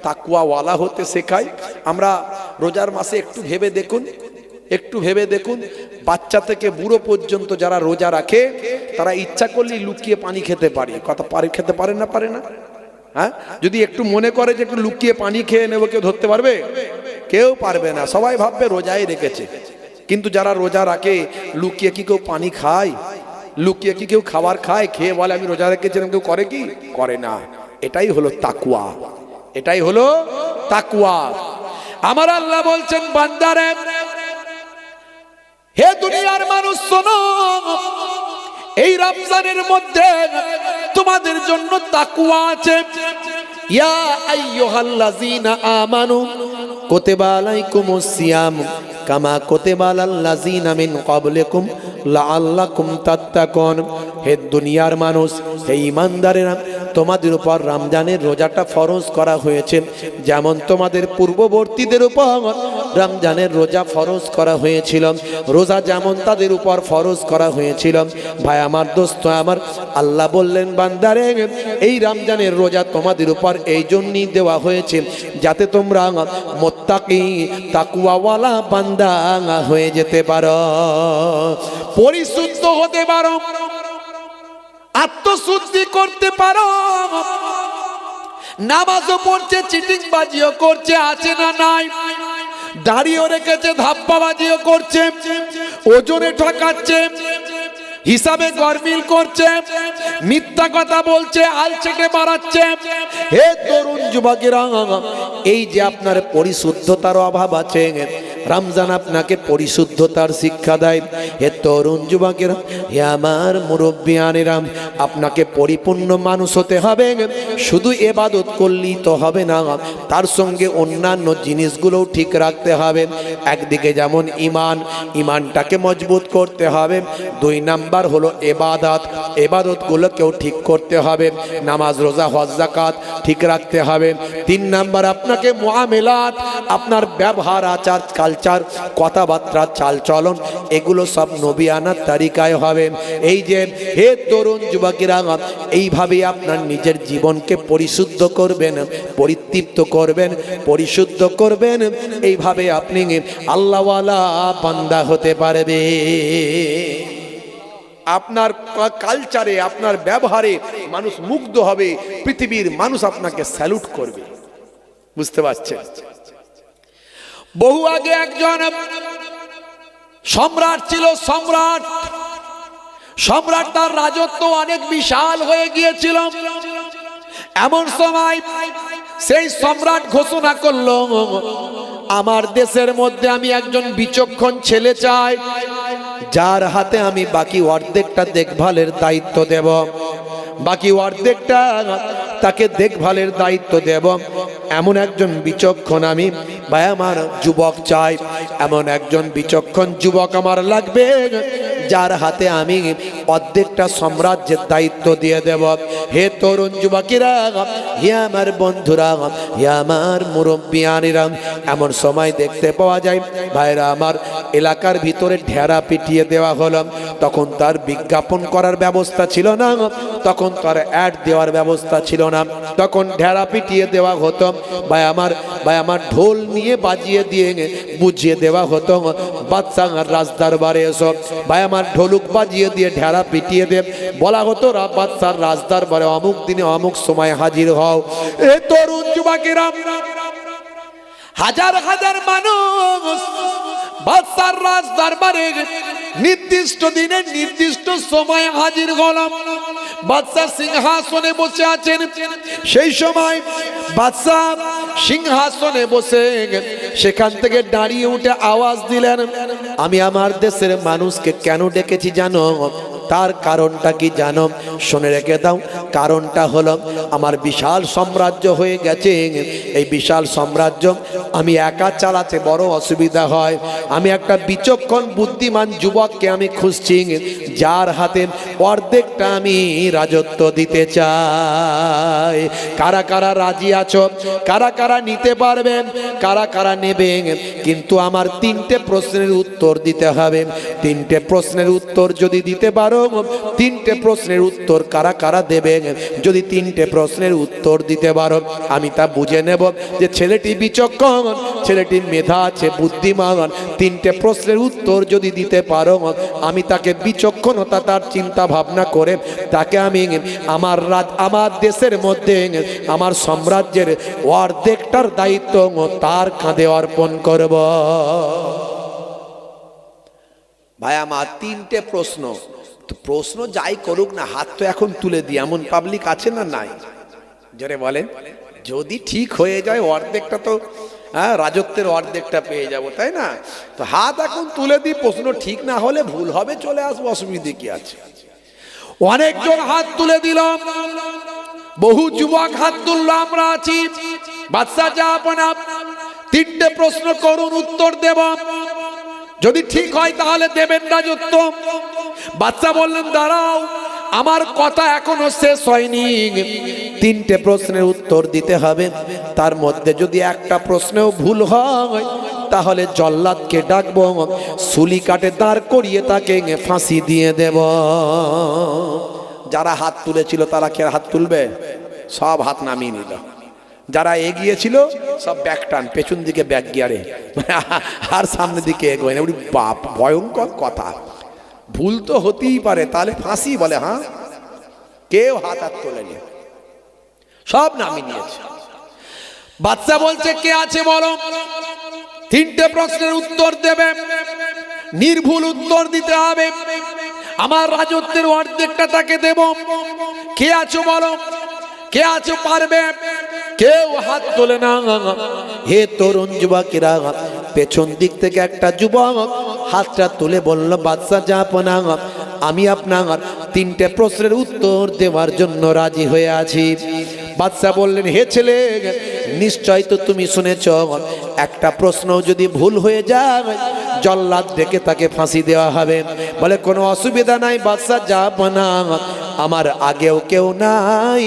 তাকওয়াওয়ালা হতে শেখায়। আমরা রোজার মাসে একটু ভেবে দেখুন বাচ্চা থেকে বুড়ো পর্যন্ত যারা রোজা রাখে তারা ইচ্ছা করলেই লুকিয়ে পানি খেতে পারে। খেতে পারে না? হ্যাঁ, যদি একটু মনে করে যে একটু লুকিয়ে পানি খেয়ে নেবো, কেউ ধরতে পারবে? কেউ পারবে না। সবাই ভাববে রোজাই রেখেছে। কিন্তু যারা রোজা রাখে লুকিয়ে কি কেউ পানি খায়? লুকিয়ে কি কেউ খাবার খায়? খেয়ে বলে আমি রোজা রেখেছিলাম, কেউ করে কি? করে না। এটাই হলো তাকওয়া। আমার আল্লাহ বলছেন, বান্দারে, হে দুনিয়ার মানুষ শোনো, এই রমজানের মধ্যে তোমাদের জন্য তাকওয়া আছে। ইয়া আইয়ুহাল্লাযীনা আমানু কুতিবা আলাইকুমুস সিয়াম কামা কুতিবা আলাল্লাযীনা মিন ক্বাবলিকুম লাআল্লাকুম তাত্তাকুন। হে দুনিয়ার মানুষ, হে ঈমানদারেরা, তোমাদের উপর রমজানের রোজাটা ফরজ করা হয়েছে, যেমন তোমাদের পূর্ববর্তীদের উপর রমজানের রোজা ফরজ করা হয়েছিল। রোজা যেমন তাদের উপর ফরজ করা হয়েছিল। ভাই আমার, দোস্ত আমার, আল্লাহ বললেন, বান্দারে, এই রমজানের রোজা তোমাদের উপর এই জন্যই দেওয়া হয়েছে যাতে তোমরা মুত্তাকি তাকওয়াওয়ালা বান্দা হয়ে যেতে পারো, পরিশুদ্ধ হতে পারো, আত্মশুদ্ধি করতে পারো। নামাজও পড়ছে, চিটিং বাজিও করছে, আছে না নাই? দাড়িও রেখেছে, ধাপ্পাবাজিও করছে, ওজনে ঠকাচ্ছে, হিসাবে গরমিল করছে, মিথ্যা কথা বলছে, আলচেটে বাড়াচ্ছে। হে তরুণ যুবকেরা, এই যে আপনার পরিশুদ্ধতার অভাব আছে, রমজান আপনাকে পরিশুদ্ধতার শিক্ষা দেয়। হে তরুণ যুবকেরা, হে আমার মুরব্বিয়ানেরা, আপনাকে পরিপূর্ণ মানুষ হতে হবে। শুধু ইবাদত করলেই তো হবে না, তার সঙ্গে অন্যান্য জিনিসগুলোও ঠিক রাখতে হবে। একদিকে যেমন ইমানটাকে মজবুত করতে হবে। 2 নাম্বার হলো ইবাদতগুলোকেও ঠিক করতে হবে। নামাজ, রোজা, হজ, যাকাত ঠিক রাখতে হবে। 3 নাম্বার আপনাকে মুআমেলাত, আপনার ব্যবহার, আচার, কালচার, কথাবার্তা, চালচলন, এগুলো সব নবিয়ানার তরিকায় হবে। এই যে হে তরুণ যুবকেরা, এইভাবে আপনার নিজের জীবনকে পরিশুদ্ধ করবেন, পরিতৃপ্ত করবেন, পরিশুদ্ধ করবেন। এইভাবে আপনি আল্লাহওয়ালা বান্দা হতে পারবে। আপনার কালচারে, আপনার ব্যবহারে মানুষ মুগ্ধ হবে, পৃথিবীর মানুষ আপনাকে স্যালুট করবে। বুঝতে পারছেন? বহু আগে একজন সম্রাট ছিল। সম্রাট তার রাজত্ব অনেক বিশাল হয়ে গিয়েছিল। এমন সময় সেই সম্রাট ঘোষণা করলো, আমার দেশের মধ্যে আমি একজন বিচক্ষণ ছেলে চাই, যার হাতে আমি বাকি অর্ধেকটা দেখভালের দায়িত্ব দেব। বাকি অর্ধেকটা তাকে দেখভালের দায়িত্ব দেব। এমন একজন বিচক্ষণ আমি ভাই আমার যুবক চাই। এমন একজন বিচক্ষণ যুবক আমার লাগবে, যার হাতে আমি অর্ধেকটা সাম্রাজ্যের দায়িত্ব দিয়ে দেব। হে তরুণ যুবকেরা, হে আমার বন্ধুরা, হে আমার মুরব্বিয়ানেরা, এমন সময় দেখতে পাওয়া যায় ভাইরা আমার, এলাকার ভিতরে ঢেরা পিটিয়ে দেওয়া হলো। তখন তার বিজ্ঞাপন করার ব্যবস্থা ছিল না, তখন তার অ্যাড দেওয়ার ব্যবস্থা ছিল না, তখন ঢেরা পিটিয়ে দেওয়া হতো। ভাই আমার ঢোল নিয়ে বাজিয়ে দিয়ে বুঝিয়ে দেওয়া হতো, বাদশাহ রাজদরবারে এসো। ভাই আমার ঢোলুক বাজিয়ে দিয়ে ঢেরা পিটিয়ে দে, বলা হতো বাদশার রাজদরবারে অমুক দিনে অমুক সময় হাজির হও। এ তরুণ যুবকেরা, হাজার হাজার মানুষ বাদশার রাজদরবারে নির্দিষ্ট দিনে নির্দিষ্ট সময় হাজির হলাম। বাদশা সিংহাসনে বসে আছেন। সেই সময় বাদশা সিংহাসনে বসে সেখান থেকে দাঁড়িয়ে উঠে আওয়াজ দিলেন, আমি আমার দেশের মানুষকে কেন ডেকেছি জানো? তার কারণটা কি জানো? শুনে রেখে দাও। কারণটা হলো, আমার বিশাল সাম্রাজ্য হয়ে গেছে। এই বিশাল সাম্রাজ্য আমি একা চালাতে বড় অসুবিধা হয়। আমি একটা বিচক্ষণ বুদ্ধিমান যুবককে আমি খুঁজছি, যার হাতে অর্ধেকটা আমি রাজত্ব দিতে চাই। কারা কারা রাজি আছো? কারা কারা নিতে পারবেন? কারা কারা নেবেন? কিন্তু আমার 3টে প্রশ্নের উত্তর দিতে হবে। 3টে প্রশ্নের উত্তর যদি দিতে পারো, পারো তিনটে প্রশ্নের উত্তর কারা কারা দেবে। যদি তিনটে প্রশ্নের উত্তর দিতে পারো আমি তা বুঝে নেব যে ছেলেটি বিচক্ষণ, ছেলেটির মেধা আছে, বুদ্ধিমান। তিনটে প্রশ্নের উত্তর যদি দিতে পারো আমি তাকে বিচক্ষণতা তার চিন্তা ভাবনা করে তাকে আমি আমার দেশের মধ্যে আমার সাম্রাজ্যের অর্ধেকটার দায়িত্ব তার কাঁধে অর্পণ করব। ভাই আমার তিনটে প্রশ্ন, তো প্রশ্ন যাই করুক না হাত তো এখন তুলে দিই, এমন পাবলিক আছে না নাই? জোরে বলেন। যদি ঠিক হয়ে যায় অর্ধেকটা তো রাজত্বের অর্ধেকটা পেয়ে যাব, তাই না? তো হাত এখন তুলে দিই, প্রশ্ন ঠিক না হলে ভুল হবে চলে আসবো, অসুবিধে কি আছে? অনেকজন হাত তুলে দিল, বহু যুবক হাত তুলল, আমরা আছি। বাদশা জাহাপনা তিনটে প্রশ্ন করুন, উত্তর দেব, যদি ঠিক হয় তাহলে দেবেন রাজত্ব। বাদশা বললেন দাঁড়াও, আমার কথা এখনো শেষ হয়নি। তিনটে প্রশ্নের উত্তর দিতে হবে, তার মধ্যে যদি একটা প্রশ্নেও ভুল হয় তাহলে জল্লাদকে ডাকবো, সুলি কাটে দাঁড় করিয়ে তাকে ফাঁসি দিয়ে দেব। যারা হাত তুলেছিল তারা কে হাত তুলবে? সব হাত নামিয়ে নিল। যারা এগিয়েছিল সব ব্যাক টান, পেছন দিকে ব্যাক গিয়ারে, আর সামনের দিকে এগোয় না। বাপ, ভয়ঙ্কর কথা। ভুল তো হতেই পারে, তাহলে ফাঁসি বলে? হ্যাঁ, কেউ হাত হাত তোলেনি, সব নামিয়ে নিয়েছে। বাদশা বলছে কে আছে বলো, তিনটে প্রশ্নের উত্তর দেবে, নির্ভুল উত্তর দিতে হবে, আমার রাজত্বের অর্ধেকটা তাকে দেব। কে আছো বলো, কে আছো পারবে? কেউ হাত তোলে না। হে তরুণ যুবকেরা, পেছন দিক থেকে একটা যুবক হাতটা তুলে বলল বাদশা জাহাপনা আমি আপনার তিনটে প্রশ্নের উত্তর দেওয়ার জন্য রাজি হয়ে আছি। বাদশা বললেন হে ছেলে, নিশ্চয় তো তুমি শুনেছ একটা প্রশ্ন যদি ভুল হয়ে যায় জল্লাদ ডেকে তাকে ফাঁসি দেওয়া হবে। বলে কোনো অসুবিধা নাই বাদশা জাহাপনা, আমার আগেও কেউ নাই,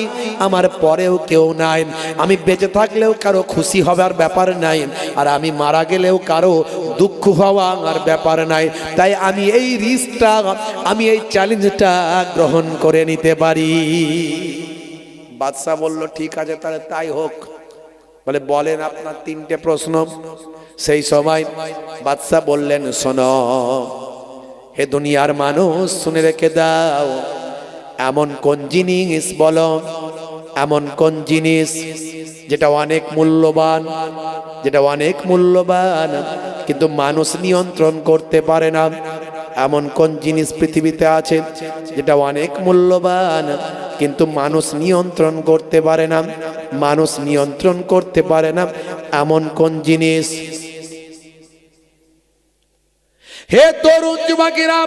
আমার পরেও কেউ নাই। আমি বেঁচে থাকলেও কারো খুশি হবার ব্যাপার নাই, আর আমি মারা গেলেও কারো দুঃখ হওয়ার ব্যাপার নাই। তাই আমি এই রিস্কটা, আমি এই চ্যালেঞ্জটা গ্রহণ করে নিতে পারি। বাদশা বলল ঠিক আছে, তাহলে তাই হোক। বলে বলেন আপনার তিনটে প্রশ্ন। সেই সময় বাদশা বললেন শোনো হে দুনিয়ার মানুষ, শুনে রেখে দাও, এমন কোন জিনিস বলো, এমন কোন জিনিস যেটা অনেক মূল্যবান, যেটা অনেক মূল্যবান কিন্তু মানুষ নিয়ন্ত্রণ করতে পারে না। এমন কোন জিনিস পৃথিবীতে আছে যেটা অনেক মূল্যবান কিন্তু মানুষ নিয়ন্ত্রণ করতে পারে না, মানুষ নিয়ন্ত্রণ করতে পারে না, এমন কোন জিনিস? হে তরুণ যুবকেরা,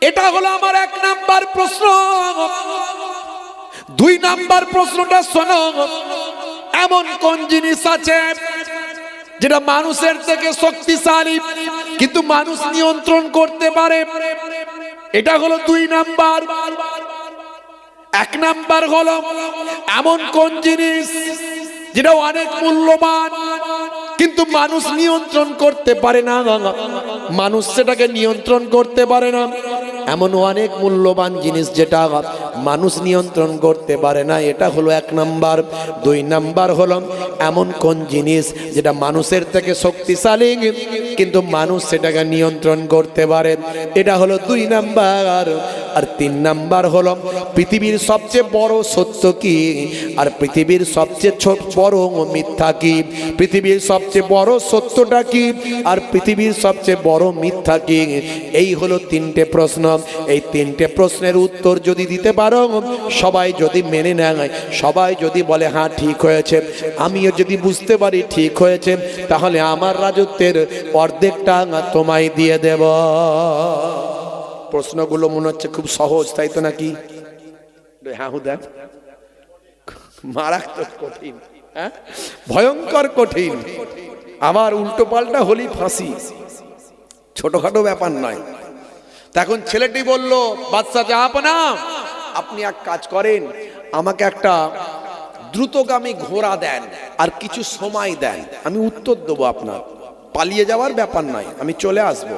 এটা হলো আমার 1 নাম্বার প্রশ্ন। 2 নাম্বার প্রশ্নটা শোনো, এমন কোন জিনিস আছে যেটা মানুষের থেকে শক্তিশালী কিন্তু মানুষ নিয়ন্ত্রণ করতে পারে? এটা হলো 2 নাম্বার। 1 নাম্বার হলো এমন কোন জিনিস যেটা অনেক মূল্যবান কিন্তু মানুষ নিয়ন্ত্রণ করতে পারে না, মানুষ সেটাকে নিয়ন্ত্রণ করতে পারে না। এমন অনেক মূল্যবান জিনিস যেটা মানুষ নিয়ন্ত্রণ করতে পারে না, এটা হলো 1 নাম্বার। 2 নাম্বার হলো এমন কোন জিনিস যেটা মানুষের থেকে শক্তিশালী কিন্তু মানুষ সেটাকে নিয়ন্ত্রণ করতে পারে, এটা হলো 2 নাম্বার। আর 3 নাম্বার হলো পৃথিবীর সবচেয়ে বড় সত্য কি আর পৃথিবীর সবচেয়ে বড় মিথ্যা কি, পৃথিবীর সবচেয়ে বড় সত্যটা কি আর পৃথিবীর সবচেয়ে বড় মিথ্যা কি। এই হলো 3টে প্রশ্ন। এই 3টে প্রশ্নের উত্তর যদি দিতে পারো, সবাই যদি মেনে নেয়, সবাই যদি বলে হ্যাঁ ঠিক হয়েছে, আমিও যদি বুঝতে পারি ঠিক হয়েছে, তাহলে আমার রাজত্বের অর্ধেকটা তোমায় দিয়ে দেব। প্রশ্নগুলো মনে হচ্ছে খুব সহজ, তাই তো নাকি? হ্যাঁ হুদা, মারাত্মক কঠিন, ভয়ঙ্কর কঠিন। আবার উল্টো পাল্টা হলি ফাঁসি, ছোটখাটো ব্যাপার নয়। তখন ছেলেটি বলল বাদশা জাহাপনা, আপনি এক কাজ করেন, আমাকে একটা দ্রুতগামী ঘোড়া দেন আর কিছু সময় দেন, আমি উত্তর দেবো আপনার, পালিয়ে যাওয়ার ব্যাপার নয়, আমি চলে আসবো।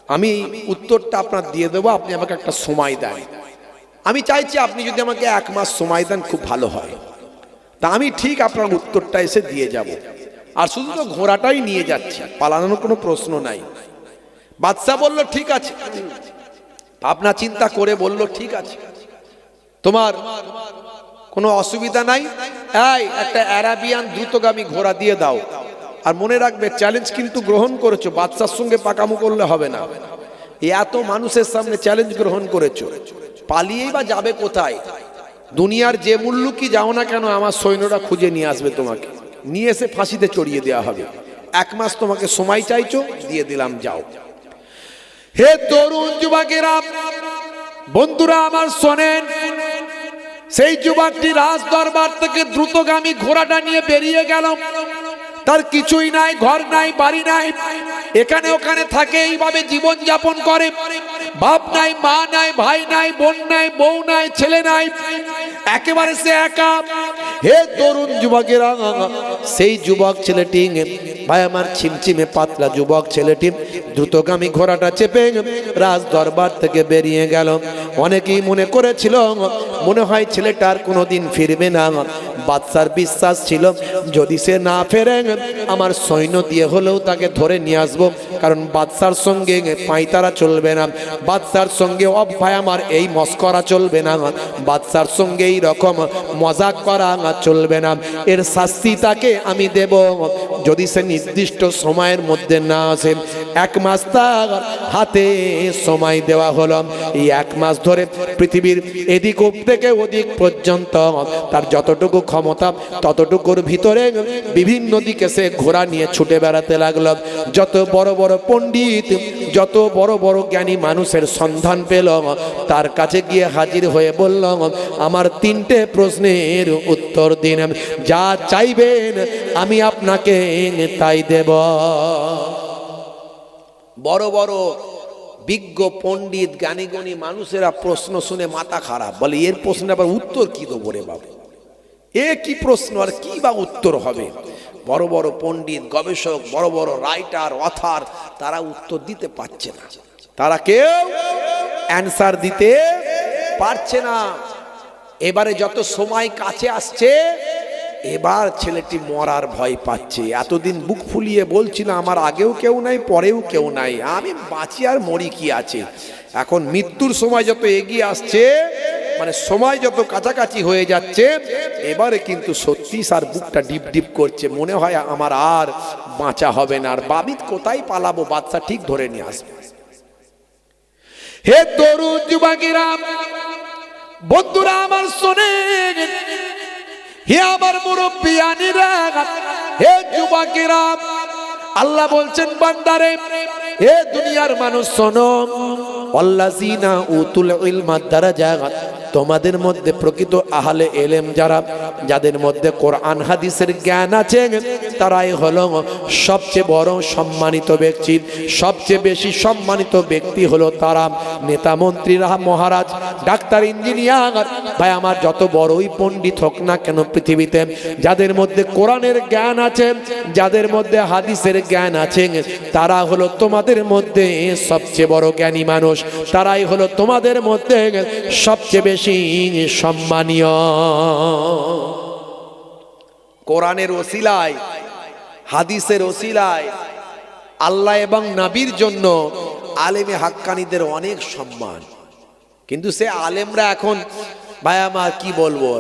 আমি উত্তরটা আপনার দিয়ে দেবো, আপনি আমাকে একটা সময় দেন। আমি চাইছি আপনি যদি আমাকে 1 মাস সময় দেন খুব ভালো হয়, তা আমি ঠিক আপনার উত্তরটা এসে দিয়ে যাব। আর শুধু তো ঘোড়াটাই নিয়ে যাচ্ছি, পালানোর কোনো প্রশ্ন নাই। বাদশা বলল ঠিক আছে, ভাবনা চিন্তা করে বলল ঠিক আছে, তোমার কোনো অসুবিধা নাই, এই একটা অ্যারাবিয়ান দ্রুতগামী ঘোড়া দিয়ে দাও। আর মনে রাখবে চ্যালেঞ্জ কিন্তু গ্রহণ করেছো, বাদশার সঙ্গে পাকামো করলে হবে না। এত মানুষের সামনে চ্যালেঞ্জ গ্রহণ করেছো, পালিয়েই বা যাবে কোথায়? দুনিয়ার যে মূল্য কি যাও না কেন, আমার সৈন্যরা খুঁজে নিয়ে আসবে, তোমাকে নিয়ে এসে ফাঁসিতে চড়িয়ে দেওয়া হবে। 1 মাস তোমাকে সময় চাইছো, দিয়ে দিলাম, যাও। হে তরুণ যুবকেরা, বন্ধুরা আমার শোনেন, সেই যুবকটি রাজ দরবার থেকে দ্রুতগামী ঘোড়াটা নিয়ে বেরিয়ে গেল। তার কিছুই নাই, ঘর নাই, বাড়ি নাই, এখানে ওখানে থাকে, এইভাবে জীবন যাপন করে। বাপ নাই, মা নাই, ভাই নাই, বোন নাই, বউ নাই, ছেলে নাই, একেবারে সে একা। হে তরুণ যুবকেরা, সেই যুবক ছেলেটি, ভাই আমার ছিমছিমে পাতলা যুবক ছেলেটি দ্রুতগামী ঘোড়াটা চেপে রাজ দরবার থেকে বেরিয়ে গেল। অনেকেই মনে করেছিল মনে হয় ছেলেটার কোনোদিন ফিরবে না। বাদশার বিশ্বাস ছিল যদি সে না ফেরে আমার সৈন্য দিয়ে হলেও তাকে ধরে নিয়ে আসবো, কারণ বাদশার সঙ্গে পাঁইতারা চলবে না, বাদশার সঙ্গে ভাই আমার এই মস্করা চলবে না, বাদশার সঙ্গে এই রকম মজাক করা চলবে না। এর শাস্তি তাকে আমি দেব যদি সে নির্দিষ্ট সময়ের মধ্যে না আসে। 1 মাস তার হাতে সময় দেওয়া হলো। এই 1 মাস ধরে পৃথিবীর এদিক থেকে ওদিক পর্যন্ত তার যতটুকু ক্ষমতা ততটুকুর ভিতরে বিভিন্ন দিকে সে ঘোড়া নিয়ে ছুটে বেড়াতে লাগলো। যত বড় বড় পণ্ডিত, যত বড় বড় জ্ঞানী মানুষের সন্ধান পেল, তার কাছে গিয়ে হাজির হয়ে বলল, আমার 3টে প্রশ্নের উত্তর দিন, যা চাইবেন আমি আপনাকে তাই দেব। বড় বড় বিজ্ঞ পণ্ডিত জ্ঞানীগণী মানুষেরা প্রশ্ন শুনে মাথা খারাপ, বলে এর প্রশ্নের আবার উত্তর কি দেবো রে বাবু, এ কি প্রশ্ন আর কি বা উত্তর হবে? বড় বড় পণ্ডিত, গবেষক, বড় বড় রাইটার, অথার, তারা উত্তর দিতে পারছে না, তারা কেউ অ্যান্সার দিতে পারছে না। এবারে যত সময় কাছে আসছে, এবার ছেলেটি মরার ভয় পাচ্ছে। এতদিন বুক ফুলিয়ে বলছিল আমার আগেও কেউ নাই, পরেও কেউ নাই, আমি বাঁচি আর মরি কি আছে। এখন মৃত্যুর সময় যত এগিয়ে আসছে, মানে সময় যত কাছাকাছি হয়ে যাচ্ছে, এবারে কিন্তু সত্যি সার বুকটা ডিপ ডিপ করছে, মনে হয় আমার আর বাঁচা হবে না। আর বাবিত কোথায় পালাবো, বাচ্চা ঠিক ধরে নিয়ে আসবে। হে তরুণ যুবকেরা, বন্ধুরা আমার শোনেন, হে আমার মুরব্বিয়ানিরা, হে যুবকেরা, আল্লাহ বলছেন বান্দারে, হে দুনিয়ার মানুষ শোনো, আল্লাযিনা উতুল ইলমা দারাজাত, তোমাদের মধ্যে প্রকৃত আহলে ইলম যারা, যাদের মধ্যে কোরআন হাদিসের জ্ঞান আছে, তারাই হলো সবচেয়ে বড় সম্মানিত ব্যক্তি। সবচেয়ে বেশি সম্মানিত ব্যক্তি হলো তারা, নেতা মন্ত্রীরা, মহারাজ, ডাক্তার, ইঞ্জিনিয়ার, ভাই আমার যত বড়ই পণ্ডিত হোক না কেন পৃথিবীতে, যাদের মধ্যে কোরআনের জ্ঞান আছে, যাদের মধ্যে হাদিসের জ্ঞান আছে, তারা হলো তোমাদের মধ্যে সবচেয়ে বড় জ্ঞানী মানুষ, তারাই হলো তোমাদের মধ্যে সবচেয়ে বেশি সম্মানীয়। কোরআনের ওসিলায়, হাদিসের ওসিলায় আল্লাহ এবং নবীর জন্য আলেমে হাক্কানীদের অনেক সম্মান। কিন্তু সে আলেমরা এখন ভাই আমার কি বলবো,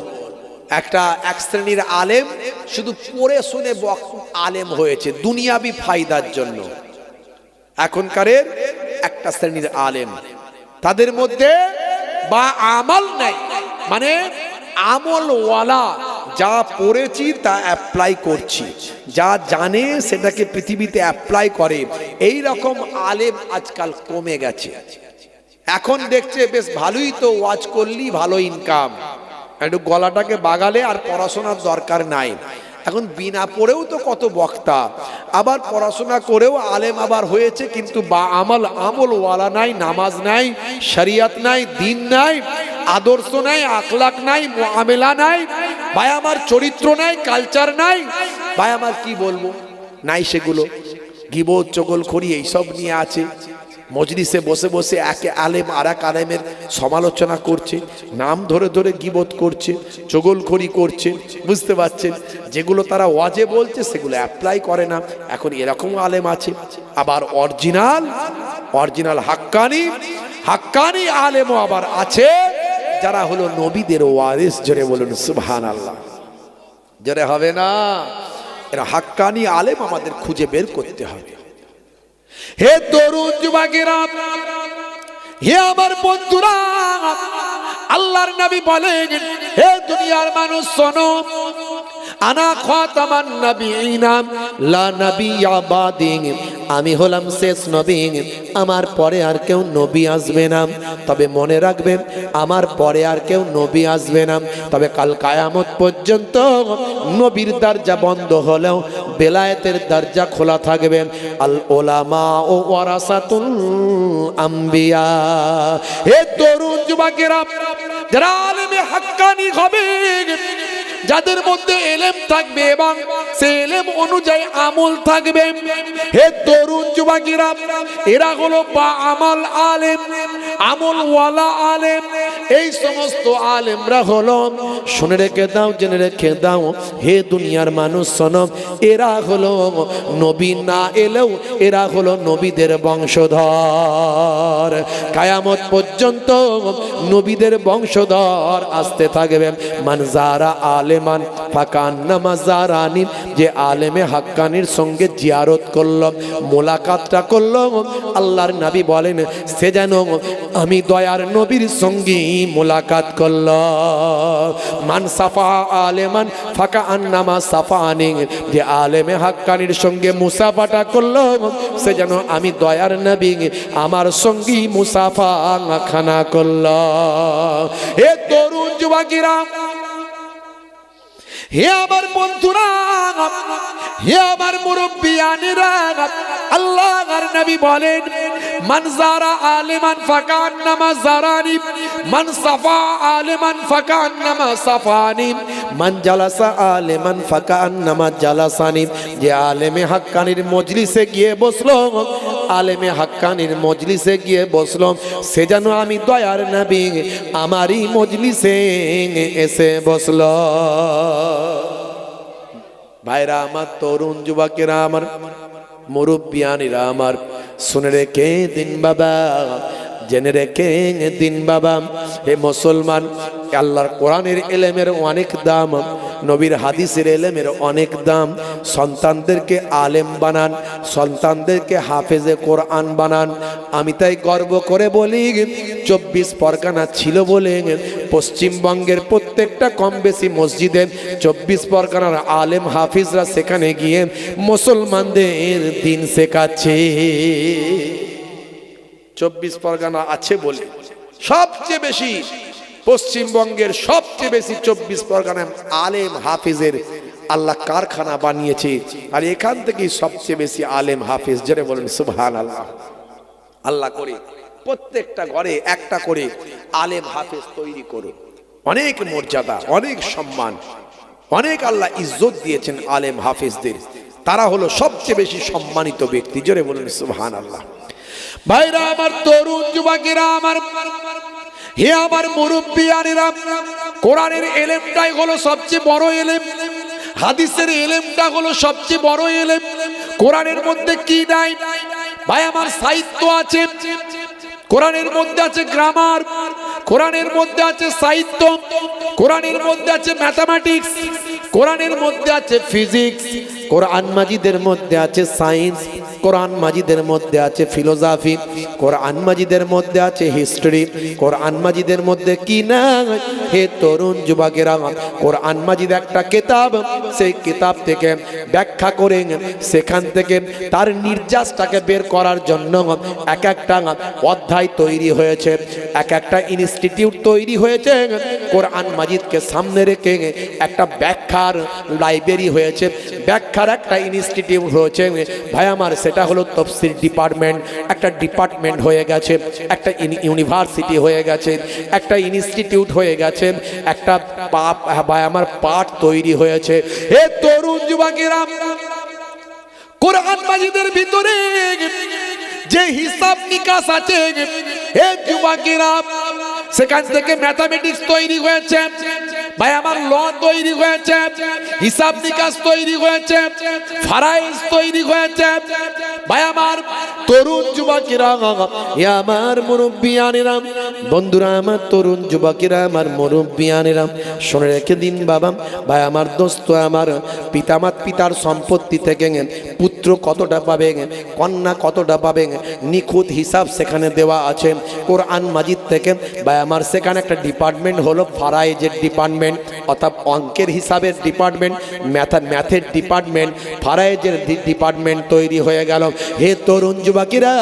এক শ্রেণীর আলেম শুধু পড়ে শুনে আলেম হয়েছে দুনিয়াবি ফায়দার জন্য। এখনকারের একটা শ্রেণীর আলেম, তাদের মধ্যে বা আমল নাই, মানে আমলওয়ালা, যা পড়েছি তা অ্যাপ্লাই করছি, যা জানে সেটাকে পৃথিবীতে অ্যাপ্লাই করে, এই রকম আলেম আজকাল কমে গেছে। এখন দেখছে বেশ ভালোই তো ওয়াজ করলি, ভালো ইনকাম, একটু গলাটাকে বাগালে আর পড়াশোনার দরকার নাই। এখন বিনা পড়েও তো কত বক্তা, আবার পড়াশোনা করেও আলেম আবার হয়েছে, কিন্তু বা আমলওয়ালা নাই, নামাজ নাই, শরিয়ত নাই, দিন নাই, আদর্শ নাই, আখলাক নাই, মুআমেলা নাই, ভাই আমার চরিত্র নাই, কালচার নাই, ভাই আমার কি বলবো, নাই সেগুলো। গীবত, চগলখড়ি এইসব নিয়ে আছে, মজলিসে বসে বসে একে আলেম আর এক আলেমের সমালোচনা করছে, নাম ধরে ধরে গীবত করছে, চগলখড়ি করছে, বুঝতে পারছেন? যেগুলো তারা ওয়াজে বলছে সেগুলো অ্যাপ্লাই করে না। এখন এরকম আলেম আছে। আবার অরিজিনাল হাক্কানি আলেমও আবার আছে যারা হলো নবীদের ওয়ারিস। জোরে বলুন সুবহানাল্লাহ। জোরে হবে না? এরা হাক্কানি আলেম আমাদের খুঁজে বের করতে হবে। হে তরুণ যুবকেরা, হে আমার বন্ধুরা, আল্লাহর নবী বলেন, হে দুনিয়ার মানুষ শোনো, আনা খাতামান নবিয়িনা লা নবিয়্যা বাদি, আমি হলাম শেষ নবী, আমার পরে আর কেউ নবী আসবে না। তবে মনে রাখবেন, আমার পরে আর কেউ নবী আসবে না। তবে কাল কিয়ামত পর্যন্ত নবীর দরজা বন্ধ হলেও বেলায়েতের দরজা খোলা থাকবে। আল উলামা ও ওয়ারাসাতুল আম্বিয়া। হে তরুণ যুবকেরা, যারা আলেমে হাক্কানি হবে, যাদের মধ্যে এলেম থাকবে এবং সেই এলেম অনুযায়ী আমল থাকবে, হে তরুণ যুবকেরা, এরা হলো বা আমল আলেম, আমল ওয়ালা আলেম। এই সমস্ত আলেমরা হলো, শুনে রেখে দাও, জেনে রেখে দাও, হে দুনিয়ার মানুষ শোনো, এরা হলো নবী না এলেও এরা হলো নবীদের বংশধর। কিয়ামত পর্যন্ত নবীদের বংশধর আসতে থাকবে। মানজারা আলেমান ফাকান্নামা জারানি, যে আলেমে হাক্কানির সঙ্গে জিয়ারত করল, মোলাকাতটা করল, আল্লাহর নবী বলেন সে যেন আমি দয়ার নবীর সঙ্গে মোলাকাত করল। মান সাফা আলেমান ফাকান্নামা সাফানি, যে আলেমে হাক্কানির সঙ্গে মুসাফাটা করল, সে যেন আমি দয়ার নবী আমার সঙ্গে মুসাফা খানা করল। হে তরুণ যুবকেরা, হে আমার বন্ধুরা, হে আমার মুরব্বিয়ানেরা, আল্লাহর নবী বলেন, মান যারা আলিমান ফাকান্নামা যারানি, মান সাফা আলিমান ফাকান্নামা সাফানি, মান জালাসা আলিমান ফাকান্নামা জালাসানি, যে আলেমে হাক্কানির মজলিসে গিয়ে বসলো, আলেমে হাক্কানির মজলিসে গিয়ে বসলো, সে যেন আমি দয়ার নবী আমারই মজলিসে এসে বসলো। ভাইরা আমার, তরুণ যুবকেরা আমার, মুরব্বিয়ানিরা আমার, শুনে রেখে দিন বাবা, জেনে রেখে দিন বাবা। হে মুসলমান, আল্লাহর কোরআনের এলেমের অনেক দাম, নবীর হাদিসের এলেমের অনেক দাম। সন্তানদেরকে আলেম বানান, সন্তানদেরকে হাফেজে কোরআন বানান। আমি তাই গর্ব করে বলি, 24 পরগনা ছিল বলে পশ্চিমবঙ্গের প্রত্যেকটা কম বেশি মসজিদে 24 পরগনার আলেম হাফিজরা সেখানে গিয়ে মুসলমানদের দিন শেখাচ্ছে। 24 পরগনা আছে বলে সবচেয়ে বেশি, পশ্চিমবঙ্গের সবচেয়ে বেশি 24 পরগনায় আলেম হাফিজের আল্লাহ কারখানা বানিয়েছে। আর এখান থেকেই সবচেয়ে বেশি আলেম হাফিজ, যারা বলেন সুবহানাল্লাহ। আল্লাহ করে প্রত্যেকটা ঘরে একটা করে আলেম হাফিজ তৈরি করুন। অনেক মর্যাদা, অনেক সম্মান, অনেক আল্লাহ ইজ্জত দিয়েছেন আলেম হাফিজদের। তারা হলো সবচেয়ে বেশি সম্মানিত ব্যক্তি, যারা বলেন সুবহানাল্লাহ। ভাইরা আমার, তরুণ যুবকেরা আমার, হে আমার মুরব্বিয়ানেরা, কোরআনের এলেমটাই হলো সবচেয়ে বড় এলেম, হাদিসের এলেমটা হলো সবচেয়ে বড় এলেম। কোরআনের মধ্যে কি নাই ভাই আমার? সাহিত্য আছে, কোরআনের মধ্যে আছে গ্রামার, কোরআনের মধ্যে আছে সাহিত্য, কোরআনের মধ্যে আছে ম্যাথামেটিক্স, কোরআনের মধ্যে আছে ফিজিক্স, কোরআন মাজিদের মধ্যে আছে সায়েন্স, কোরআন মাজিদের মধ্যে আছে ফিলোসফি, কোরআন মাজিদের মধ্যে আছে হিস্ট্রি। কোরআন মাজিদের মধ্যে কি না? হে তরুণ যুবকেরা, কোরআন মাজিদ একটা কিতাব, সেই কিতাব থেকে ব্যাখ্যা করে সেখান থেকে তার নির্যাসটাকে বের করার জন্য এক একটা অধ্যায় তৈরি হয়েছে, এক একটা ইনস্টিটিউট তৈরি হয়েছে। কোরআন মাজিদকে সামনে রেখে একটা ব্যাখ্যার লাইব্রেরি হয়েছে, ব্যাখ্যার একটা ইনস্টিটিউট হয়েছে। ভাই আমার, সেটা হলো তাফসীর ডিপার্টমেন্ট, একটা ডিপার্টমেন্ট হয়ে গেছে, একটা ইউনিভার্সিটি হয়ে গেছে, একটা ইনস্টিটিউট হয়ে গেছে, একটা ভাই আমার পাঠ তৈরি হয়েছে। হে তরুণ যুবকেরা, কোরআন মাজিদের ভিতরে যে হিসাব নিকাশ আছে হে যুবকেরা, সেখান থেকে ম্যাথামেটিক্স তৈরি হয়েছে ভাই আমার, ল তৈরি হয়েছে, হিসাব নিকাশ তৈরি হয়েছে, ফারাইজ তৈরি হয়েছে ভাই আমার। তরুণ যুবকেরা, আমার মুরব্বিয়ানেরা, বন্ধুরা আমার, তরুণ যুবকেরা আমার, মুরব্বিয়ানেরা, শুনে রেখে দিন বাবা ভাই আমার, দোস্ত আমার, পিতার সম্পত্তি থেকে পুত্র কতটা পাবে, কন্যা কতটা পাবে, নিখুঁত হিসাব সেখানে দেওয়া আছে কোরআন মাজিদ থেকে ভাই আমার। সেখানে একটা ডিপার্টমেন্ট হলো ফারাইজের ডিপার্টমেন্ট, অর্থাৎ অঙ্কের হিসাবের ডিপার্টমেন্ট, ম্যাথের ডিপার্টমেন্ট, ফারাইজের ডিপার্টমেন্ট তৈরি হয়ে গেল। হে তরুণ যুবকেরা,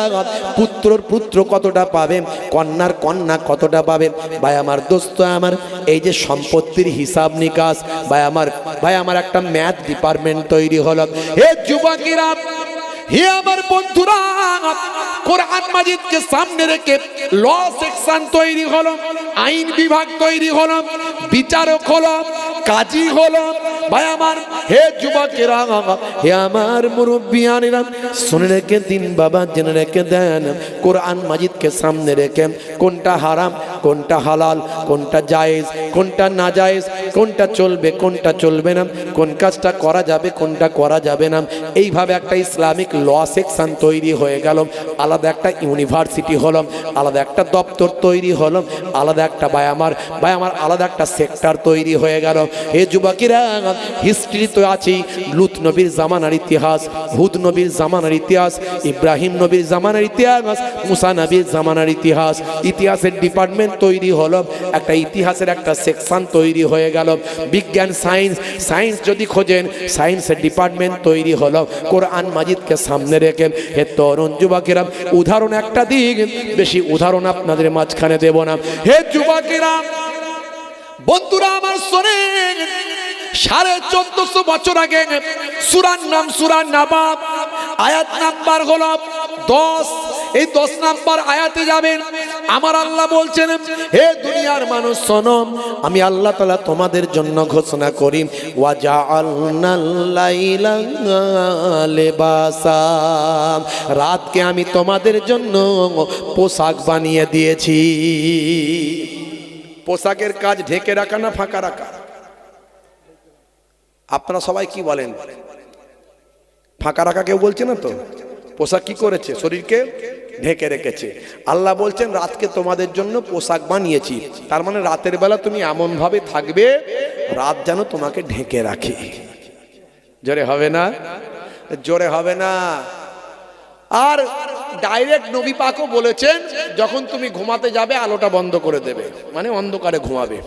পুত্র কতটা পাবে, কন্যার কন্যা কতটা পাবে ভাই আমার, দোস্ত আমার, এই যে সম্পত্তির হিসাব নিকাশ ভাই আমার একটা ম্যাথ ডিপার্টমেন্ট তৈরি হলো। হে যুবকেরা, হে আমার বন্ধুরা, কোরআন মাজিদকে সামনে রেখে ল সেকশন তৈরি হলো, আইন বিভাগ তৈরি হলো, বিচারক হলো, কাজী হলো ভাই আমার। হে যুবকেরা, হে আমার মুরব্বিয়ানেরা, শুনে রেখে দিন বাবা, জেনে রেখে দেন, কোরআন মাজিদকে সামনে রেখে কোনটা হারাম, কোনটা হালাল, কোনটা জায়েজ, কোনটা না জায়েজ, কোনটা চলবে, কোনটা চলবে না, কোন কাজটা করা যাবে, কোনটা করা যাবে না, এইভাবে একটা ইসলামিক ল সেকশন তৈরি হয়ে গেল। আলাদা একটা ইউনিভার্সিটি হলো, আলাদা একটা দপ্তর তৈরি হলো, আলাদা একটা ভাই আমার আলাদা একটা সেক্টর তৈরি হয়ে গেল। হে যুবকেরা, হিস্ট্রি তো আছেই, লুত নবীর জামানার ইতিহাস, হুদ নবীর জামানার ইতিহাস, ইব্রাহিম নবীর জামানার ইতিহাস, মুসা নবীর জামানার ইতিহাস, ইতিহাসের ডিপার্টমেন্ট তৈরি হলো, একটা ইতিহাসের একটা সেকশন তৈরি হয়ে গেল। বিজ্ঞান সায়েন্স যদি খোঁজেন, সায়েন্সের ডিপার্টমেন্ট তৈরি হলো কোরআন মাজিদকে সামনে রেখে। হে তরুণ যুবকেরা, উদাহরণ একটা দিক, বেশি উদাহরণ আপনাদের মাঝখানে দেব না। হে যুবকেরা, বন্ধুরা আমার, শোনেন, 1450 বছর আগে সূরার নাম সূরা নাবা, আয়াত নাম্বার হলো 10। এই 10 নাম্বার আয়াতে যাবেন, আমার আল্লাহ বলছেন, হে দুনিয়ার মানুষ শোনো, আমি আল্লাহ তাআলা তোমাদের জন্য ঘোষণা করি, ওয়া জাআলনাল লাইলা লিবাসা, রাতকে আমি তোমাদের জন্য পোশাক বানিয়ে দিয়েছি। পোশাকের কাজ ঢেকে রাখা না ফাঁকা রাখা? আপনারা সবাই কি বলেন? ফাঁকা রাখা কেউ বলছে না তো। পোশাক কি করেছে? শরীরকে ঢেকে রেখেছে। আল্লাহ বলছেন, রাতকে তোমাদের জন্য পোশাক বানিয়েছি। তার মানে রাতের বেলা তুমি এমন ভাবে থাকবে, রাত যেন তোমাকে ঢেকে রাখে। জোরে হবে না? জোরে হবে না। আর ডাইরেক্ট নবী পাকও বলেছেন, যখন তুমি ঘুমাতে যাবে আলোটা বন্ধ করে দেবে, মানে অন্ধকারে ঘুমাবে।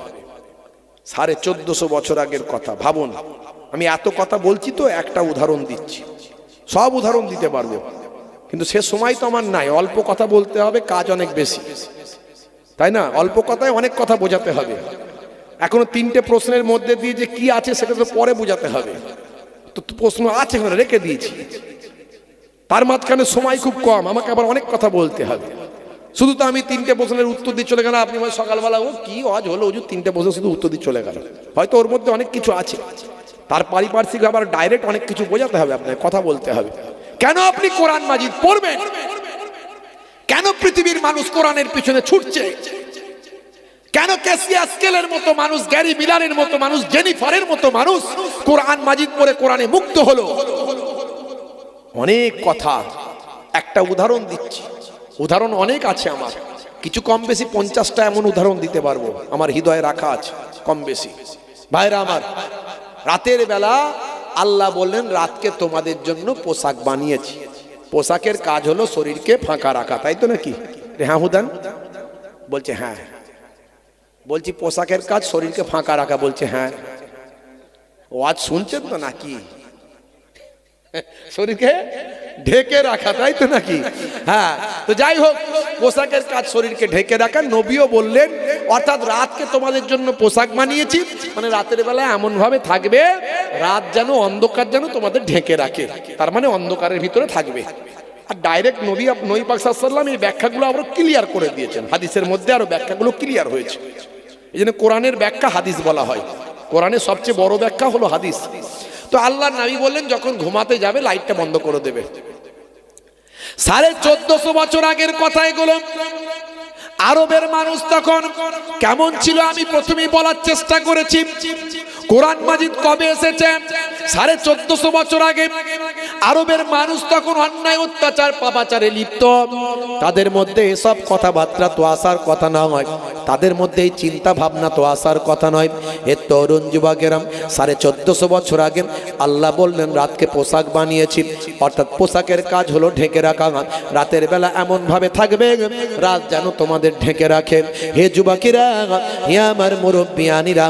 1450 বছর আগের কথা ভাবুন। আমি এত কথা বলছি তো একটা উদাহরণ দিচ্ছি, সব উদাহরণ দিতে পারবো, কিন্তু সে সময় তো আমার নাই। অল্প কথা বলতে হবে, কাজ অনেক বেশি, তাই না? অল্প কথায় অনেক কথা বোঝাতে হবে। এখনো 3টে প্রশ্নের মধ্যে দিয়ে যে কি আছে সেটা তো পরে বোঝাতে হবে। তো প্রশ্ন আছে রেখে দিয়েছি, তার মাঝখানে সময় খুব কম, আমাকে আবার অনেক কথা বলতে হবে। শুধু তো আমি 3টে প্রশ্নের উত্তর দিয়ে চলে গেলাম, আপনি সকালবেলা ও কি আজ হলো হুজুর 3টে প্রশ্ন শুধু উত্তর দিয়ে চলে গেল, হয়তো ওর মধ্যে অনেক কিছু আছে। তার পারিপার্শ্বিক আবার ডাইরেক্ট অনেক কিছু বোঝাতে হবে, আপনাকে কথা বলতে হবে। কেন আপনি কোরআন মাজিদ পড়বেন? কেন পৃথিবীর মানুষ কোরআনের পিছনে ছুটছে? কেন ক্যাসিয়া স্কেলের মতো মানুষ, গ্যারি মিলারের মতো মানুষ, জেনিফারের মতো মানুষ কোরআন মাজিদ পড়ে কোরআনে মুক্ত হলো? অনেক কথা, একটা উদাহরণ দিচ্ছি। উদাহরণ অনেক আছে আমার, কিছু কম বেশি 50টা এমন উদাহরণ দিতে পারবো, আমার হৃদয়ে রাখা আছে কম বেশি। ভাইরা আমার, রাতের বেলা আল্লাহ বললেন, রাতকে তোমাদের জন্য পোশাক বানিয়েছি। পোশাকের কাজ হলো শরীরকে ফাঁকা রাখা, তাই তো নাকি? হ্যাঁ হুদান বলছে হ্যাঁ। বলছি পোশাকের কাজ শরীরকে ফাঁকা রাখা, বলছে হ্যাঁ। ও আজ শুনছেন তো নাকি? শরীরকে ঢেকে রাখা, তাই তো নাকি? হ্যাঁ। তো যাই হোক, পোশাকের কাজ শরীরকে ঢেকে রাখা। নবীও বললেন, অর্থাৎ রাতকে তোমাদের জন্য পোশাক বানিয়েছি, মানে রাতের বেলা এমন ভাবে থাকবে, রাত যেন, অন্ধকার যেন তোমাদের ঢেকে রাখে, তার মানে অন্ধকারের ভিতরে থাকবে। আর ডাইরেক্ট নবী পাক সাল্লাল্লাহু আলাইহি ওয়াসাল্লাম এই ব্যাখ্যাগুলো আরো ক্লিয়ার করে দিয়েছেন, হাদিসের মধ্যে আরো ব্যাখ্যাগুলো ক্লিয়ার হয়েছে। এই জন্য কোরআনের ব্যাখ্যা হাদিস বলা হয়। কোরআনের সবচেয়ে বড় ব্যাখ্যা হলো হাদিস। তো আল্লাহর নবী বললেন, যখন ঘুমাতে যাবে লাইটটা বন্ধ করে দেবে। 1450 বছর আগের কথা এগুলো। আরবের মানুষ তখন কেমন ছিল আমি প্রথমেই বলার চেষ্টা করেছি। কোরআন মাজিদ কবে এসেছে? 1450 বছর আগে। আরবের মানুষ তখন অন্যায় অত্যাচার পাপাচারে লিপ্ত। তাদের মধ্যে এসব কথাবার্তা তো আসার কথা না হয়, তাদের মধ্যে এই চিন্তা ভাবনা তো আসার কথা নয়। এ তরুণ যুবকেরাম 1450 বছর আগে আল্লাহ বললেন রাতকে পোশাক বানিয়েছি, অর্থাৎ পোশাকের কাজ হলো ঢেকে রাখা। রাতের বেলা এমন ভাবে থাকবে রাত যেন তোমাদের ঢেকে রাখে। হে যুবকেরা, হে আমার মুরব্বিয়ানিরা,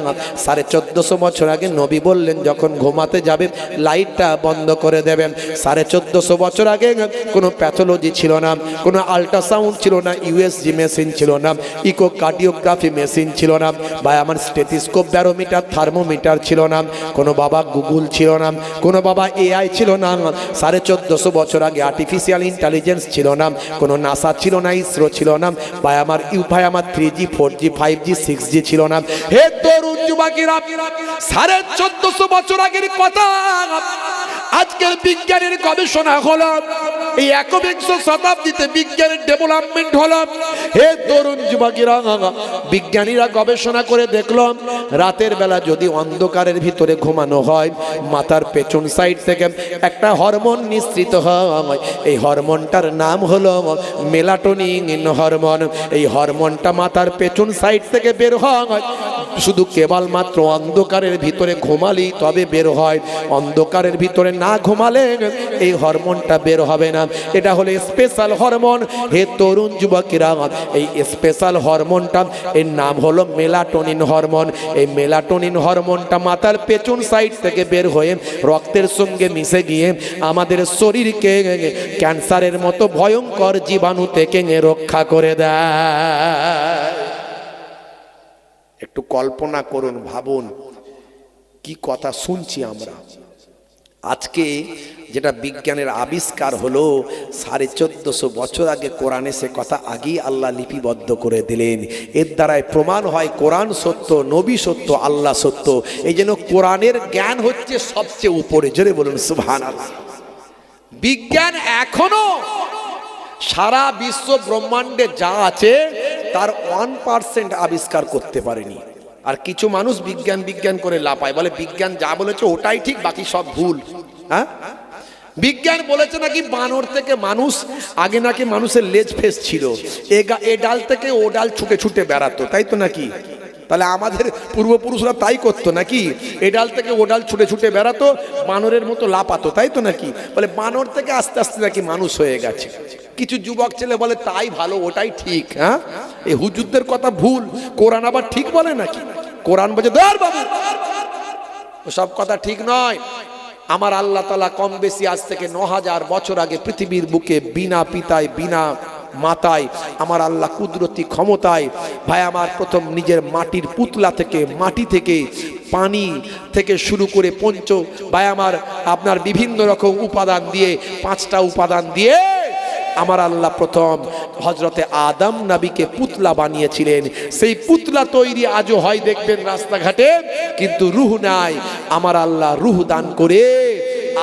1450 বছর আগে নবী বললেন যখন ঘুমাতে যাবে লাইটটা বন্ধ করে দেবেন। 1450 বছর আগে কোনো প্যাথোলজি ছিল না, কোনো আল্ট্রাসাউন্ড ছিল না, ইউএসজি মেশিন ছিল না, ইকোকার্ডিওগ্রাফি মেশিন ছিল না, বা আমার স্টেথিস্কোপ, ব্যারোমিটার, থার্মোমিটার ছিল না, কোনো বাবা গুগল ছিল না, কোনো বাবা এআই ছিল না। 1450 বছর আগে আর্টিফিশিয়াল ইন্টেলিজেন্স ছিল না, কোনো নাসা ছিল না, ইসরো ছিল না, বা আমার 3G 4G 5G 6G ছিল না। হে তরুণ যুবকেরা, 1450 বছর আগের কথা আজকের বিজ্ঞানের গবেষণা হলো, এই 21শ শতাব্দীতে বিজ্ঞানের ডেভেলপমেন্ট হলো। হে তরুণ যুবকেরা, বিজ্ঞানীরা গবেষণা করে দেখলো রাতের বেলা যদি অন্ধকারের ভিতরে ঘুমানো হয় মাথার পেছন সাইড থেকে একটা হরমোন নিঃসৃত হয়। এই হরমোনটার নাম হলো মেলাটোনিন হরমোন। এই হরমোনটা মাথার পেছন সাইড থেকে বের হয়, শুধু কেবলমাত্র অন্ধকারের ভিতরে ঘুমালেই তবে বের হয়, অন্ধকারের ভিতরে না ঘুমালে এই হরমোনটা বের হবে না। এটা হলো স্পেশাল হরমোন। হে তরুণ যুবকেরা, এই স্পেশাল হরমোনটা এর নাম হলো মেলাটোনিন হরমোন। এই মেলাটোনিন হরমোনটা মাথার পেছন সাইড থেকে বের হয়ে রক্তের সঙ্গে মিশে গিয়ে আমাদের শরীরকে ক্যান্সারের মতো ভয়ঙ্কর জীবাণু থেকে রক্ষা করে দেয়। একটু কল্পনা করুন, ভাবুন কি কথা শুনছি আমরা। আজকে যেটা বিজ্ঞানের আবিষ্কার হলো 1450 বছর আগে কোরআনে সে কথা আগেই আল্লাহ লিপিবদ্ধ করে দিলেন। এর দ্বারাই প্রমাণ হয় কোরআন সত্য, নবী সত্য, আল্লাহ সত্য। এই জন্য কোরআনের জ্ঞান হচ্ছে সবচেয়ে উপরে। জোরে বলুন সুবহানাল্লাহ। বিজ্ঞান এখনো সারা বিশ্ব ব্রহ্মাণ্ডে যা আছে তার 1% আবিষ্কার করতে পারেনি। আর কিছু মানুষ বিজ্ঞান বিজ্ঞান করে লাপায়, বলে বিজ্ঞান যা বলেছে ওটাই ঠিক, বাকি সব ভুল। হ্যাঁ, বিজ্ঞান বলেছে নাকি বানর থেকে মানুষ, আগে নাকি মানুষের লেজ ফেস ছিল, এ ডাল থেকে ও ডাল ছুটে ছুটে বেড়াতো, তাই তো নাকি? তাহলে আমাদের পূর্বপুরুষরা তাই করতো নাকি? এ ডাল থেকে ও ডাল ছুটে ছুটে বেড়াতো, বানরের মতো লাপাতো, তাই তো নাকি? বলে বানর থেকে আস্তে আস্তে নাকি মানুষ হয়ে গেছে। কিছু যুবক ছেলে বলে তাই ভালো, ওটাই ঠিক। হ্যাঁ, এই হুজুরদের কথা ভুল, কোরআন আবার ঠিক বলে নাকি? কোরআন বলে ধর বাবু, সব কথা ঠিক নয়। আমার আল্লাহ তাআলা কম বেশি আজ থেকে 9000 বছর আগে পৃথিবীর বুকে বিনা পিতায় বিনা মাতায় আমার আল্লাহ কুদরতি ক্ষমতায় ভাই আমার প্রথম নিজের মাটির পুতলা থেকে, মাটি থেকে, পানি থেকে শুরু করে ভাই আমার আপনার বিভিন্ন রকম উপাদান দিয়ে, 5টা উপাদান দিয়ে আমার আল্লাহ প্রথম হযরতে আদম নবীকে পুতলা বানিয়েছিলেন। সেই পুতলা তৈরি আজও হয় দেখবেন রাস্তাঘাটে, কিন্তু রূহ নাই। আমার আল্লাহ রূহ দান করে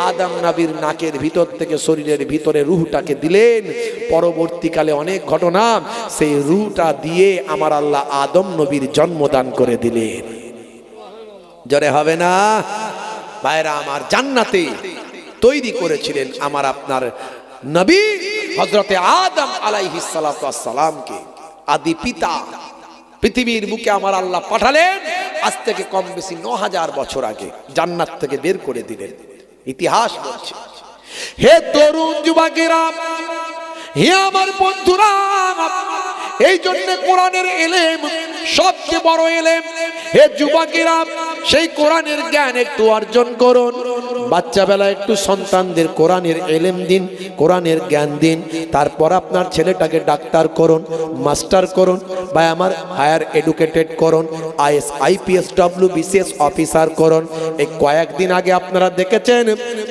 আদম নবীর নাকের ভিতর থেকে শরীরের ভিতরে রূহটাকে দিলেন। পরবর্তীকালে অনেক ঘটনা, সেই রূহটা দিয়ে আমার আল্লাহ আদম নবীর জন্মদান করে দিলেন। জোরে হবে না ভাইরা আমার? জান্নাতে তৈরি করেছিলেন আমার আপনার নবী হযরতে আদম আলাইহিস সালাতু ওয়াস সালামকে। আদি পিতা পৃথিবীর বুকে আমার আল্লাহ পাঠালেন আজ থেকে কম বেশি 9000 বছর আগে, জান্নাত থেকে বের করে দিলেন। ইতিহাস বলছে। হে তরুণ যুবকেরা, হে আমার বন্ধুরা, এই জন্য কোরআনের ইলম সবচেয়ে বড় ইলম। হে যুবকেরা, সেই কোরআনের জ্ঞান একটু অর্জন করুন। বাচ্চা বেলা একটু সন্তানদের কোরআনের ইলম দিন, কোরআনের জ্ঞান দিন। তারপর আপনার ছেলেটাকে ডাক্তার করুন, মাস্টার করুন, বা আমার হায়ার এডুকেটেড করুন, আইএস আইপিএস WBCS অফিসার করুন। এই কয়েকদিন আগে আপনারা দেখেছেন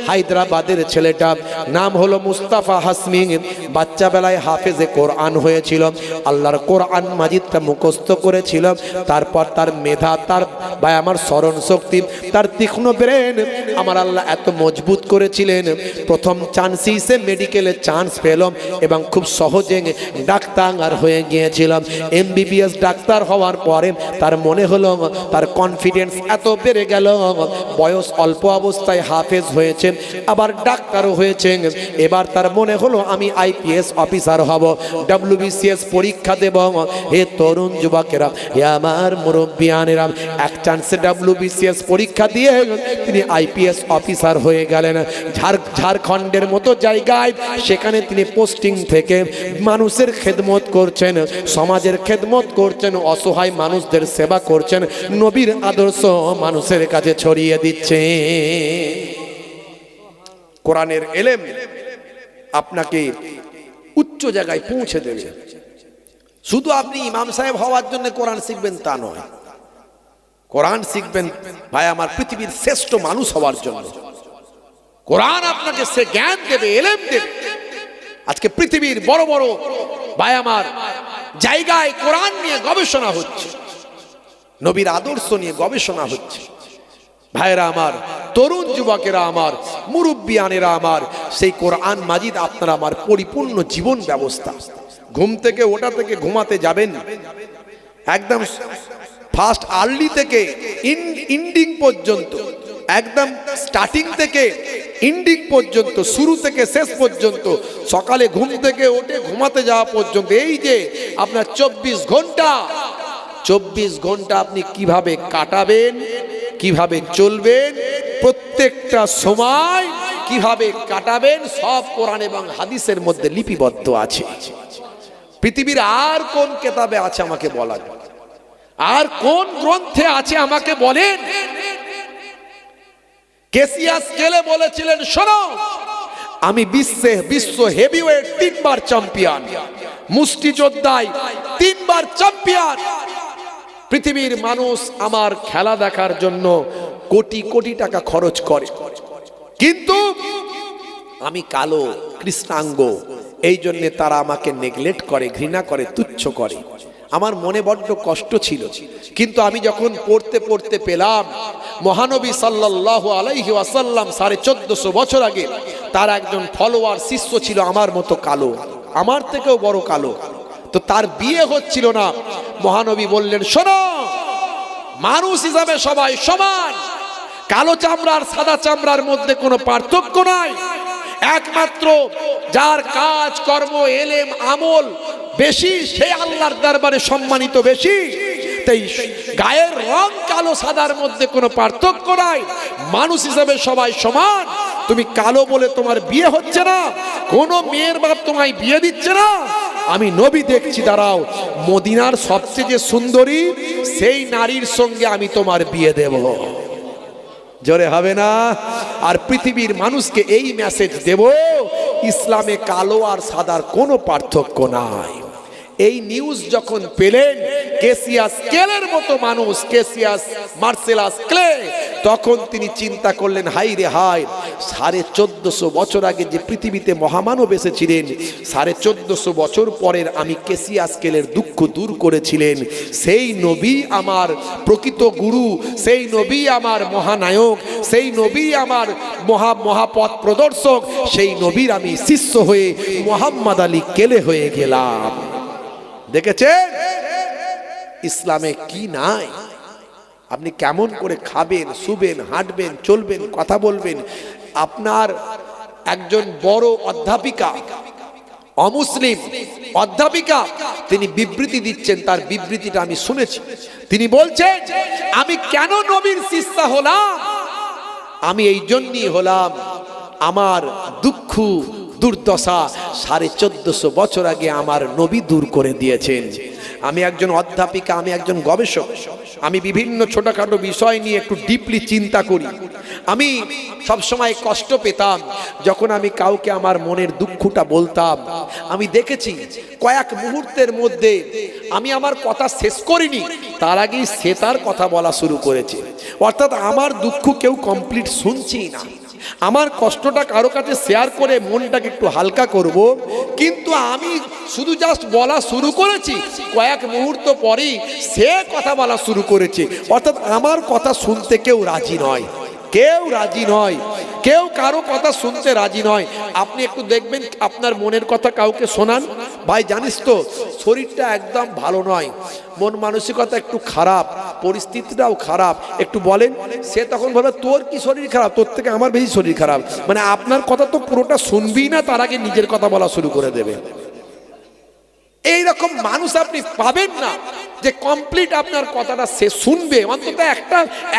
হায়দ্রাবাদের ছেলেটা, নাম হলো মুস্তাফা হাসমি, বাচ্চা বেলায় হাফেজে কোরআন হয়েছিল, আল্লাহর কোরআন মাজিদটা মুখস্থ করেছিল। তারপর তার মেধা, তার ভাই আমার স্মরণ শক্তি, তার তীক্ষ্ণ ব্রেন আমার আল্লাহ এত মজবুত করেছিলেন, প্রথম চান্সেই সে মেডিকেলে চান্স পেলাম এবং খুব সহজে ডাক্তার হয়ে গিয়েছিলাম। MBBS ডাক্তার হওয়ার পরে তার মনে হলো, তার কনফিডেন্স এত বেড়ে গেল, বয়স অল্প অবস্থায় হাফেজ হয়েছেন, আবার ডাক্তারও হয়েছেন। এবার তার মনে হলো আমি IPS অফিসার হব, WBCS পরীক্ষা দেব। হে তরুণ যুবকেরা, হে আমার মুরব্বিয়ানেরা, এক চান্সে WBCS পরীক্ষা দিয়ে তিনি IPS অফিসার হয়ে গেলেন। ঝাড়খণ্ডের মতো জায়গায় সেখানে তিনি পোস্টিং থেকে মানুষের খেদমত করছেন, সমাজের খেদমত করছেন, অসহায় মানুষদের সেবা করছেন, নবীর আদর্শ মানুষের কাছে ছড়িয়ে দিচ্ছে। কোরআনের এলেম আপনাকে উচ্চ জায়গায় পৌঁছে দেবে। শুধু আপনি ইমাম সাহেব হওয়ার জন্য কোরআন শিখবেন তা নয়, কোরআন শিখবেন ভাই আমার পৃথিবীর শ্রেষ্ঠ মানুষ হওয়ার জন্য। কোরআন আপনাকে সে জ্ঞান দেবে, এলেম দেবে। আজকে পৃথিবীর বড় বড় ভাই আমার জায়গায় কোরআন নিয়ে গবেষণা হচ্ছে, নবীর আদর্শ নিয়ে গবেষণা হচ্ছে। ভাইরা আমার, তরুণ যুবকেরা আমার, মুরব্বিয়ানেরা আমার, সেই কোরআন মাজিদ আপনার আমার পরিপূর্ণ জীবন ব্যবস্থা। ঘুম থেকে ওটা থেকে ঘুমাতে যাবেন, একদম ফার্স্ট আর্লি থেকে ইন্ডিং পর্যন্ত, একদম স্টার্টিং থেকে ইন্ডিং পর্যন্ত, শুরু থেকে শেষ পর্যন্ত, সকালে ঘুম থেকে ওঠে ঘুমাতে যাওয়া পর্যন্ত, এই যে আপনার 24 ঘন্টা আপনি কিভাবে কাটাবেন, কিভাবে চলবেন, প্রত্যেকটা সময় কিভাবে কাটাবেন, সব কোরআন এবং হাদিসের মধ্যে লিপিবদ্ধ আছে। পৃথিবীর আর কোন কিতাবে আছে আমাকে বলার, আর কোন গ্রন্থে আছে আমাকে বলেন। কেসিয়াস স্কেলে বলেছিলেন, শোনো, আমি বিশ্ব হেভিওয়েট 3 বার চ্যাম্পিয়ন, মুষ্টিযোদ্ধায় 3 বার চ্যাম্পিয়ন। পৃথিবীর মানুষ আমার খেলা দেখার জন্য কোটি কোটি টাকা খরচ করে, কিন্তু আমি কালো, কৃষ্ণাঙ্গ, এই জন্য তারা আমাকে নেগলেক্ট করে, ঘৃণা করে, তুচ্ছ করে। আমার মনে বড্ড কষ্ট ছিল, কিন্তু আমি যখন পড়তে পড়তে পেলাম মহানবী সাল্লাল্লাহু আলাইহি ওয়াসাল্লাম 1450 বছর আগে তার একজন ফলোয়ার শিষ্য ছিল আমার মতো কালো, আমার থেকেও বড় কালো, তো তার বিয়ে হচ্ছিল না। মহানবী বললেন, শোনো, মানুষ হিসাবে সবাই সমান, কালো চামড়ার সাদা চামড়ার মধ্যে কোনো পার্থক্য নাই, একমাত্র যার কাজ কর্ম এলেম আমল বেশি সে আল্লাহর দরবারে সম্মানিত বেশি। তাই গায়ের রং কালো সাদার মধ্যে কোনো পার্থক্য নাই, মানুষ হিসাবে সবাই সমান। তুমি কালো বলে তোমার বিয়ে হচ্ছে না, কোনো মেয়ের বাপ তোমায় বিয়ে দিচ্ছে না, আমি নবী দেখছি, দাঁড়াও, মদিনার সবচেয়ে যে সুন্দরী সেই নারীর সঙ্গে আমি তোমার বিয়ে দেব। জোরে হবে না? আর পৃথিবীর মানুষকে এই মেসেজ দেব, ইসলামে কালো আর সাদার কোনো পার্থক্য নাই। এই নিউজ যখন পেলেন কেসিয়াস ক্লের মতো মানুষ, কেসিয়াস মার্সেলাস ক্লে, তখন তিনি চিন্তা করলেন, হাই রে হাই, 1450 বছর আগে যে পৃথিবীতে মহামানব এসেছিলেন, 1450 বছর পরের আমি কেসিয়াস ক্লের দুঃখ দূর করেছিলেন সেই নবী আমার প্রকৃত গুরু, সেই নবী আমার মহানায়ক, সেই নবী আমার মহাপথ প্রদর্শক, সেই নবীর আমি শিষ্য হয়ে মুহাম্মদ আলী ক্লে হয়ে গেলাম। দেখেছেন ইসলামে কি নাই? আপনি কেমন করে খাবেন, শুবেন, হাঁটবেন, চলবেন, কথা বলবেন। আপনার একজন বড় অধ্যাপিকা, অমুসলিম অধ্যাপিকা, তিনি বিবৃতি দিচ্ছেন, তার বিবৃতিটা আমি শুনেছি। তিনি বলছেন, আমি কেন নবীর শিষ্যা হলাম? আমি এই জন্যই হলাম, আমার দুঃখ দুর্দশা 1450 বছর আগে আমার নবী দূর করে দিয়েছেন। আমি একজন অধ্যাপিকা, আমি একজন গবেষক, আমি বিভিন্ন ছোটখাটো বিষয় নিয়ে একটু ডিপলি চিন্তা করি। আমি সবসময় কষ্ট পেতাম যখন আমি কাউকে আমার মনের দুঃখটা বলতাম। আমি দেখেছি কয়েক মুহূর্তের মধ্যে আমি আমার কথা শেষ করিনি, তার আগেই সে তার কথা বলা শুরু করেছে। অর্থাৎ আমার দুঃখ কেউ কমপ্লিট শুনছি না। আমার কষ্টটা কারো কাছে শেয়ার করে মনটাকে একটু হালকা করব, কিন্তু আমি শুধু জাস্ট বলা শুরু করেছি, কয়েক মুহূর্ত পরেই সে কথা বলা শুরু করেছে। অর্থাৎ আমার কথা শুনতে কেউ রাজি নয়। কেউ রাজি নয়, কেউ কারো কথা শুনতে রাজি নয়। আপনি একটু দেখবেন আপনার মনের কথা কাউকে শোনান, ভাই জানিস তো শরীরটা একদম ভালো নয়, মন মানসিকতা একটু খারাপ, পরিস্থিতিটাও খারাপ, একটু বলেন। সে তখন বলবে তোর কি শরীর খারাপ, তোর থেকে আমার বেশি শরীর খারাপ। মানে আপনার কথা তো পুরোটা শুনবি না, তার আগে নিজের কথা বলা শুরু করে দেবে। এইরকম মানুষ আপনি পাবেন না যে কমপ্লিট আপনার কথাটা সে শুনবে, অন্তত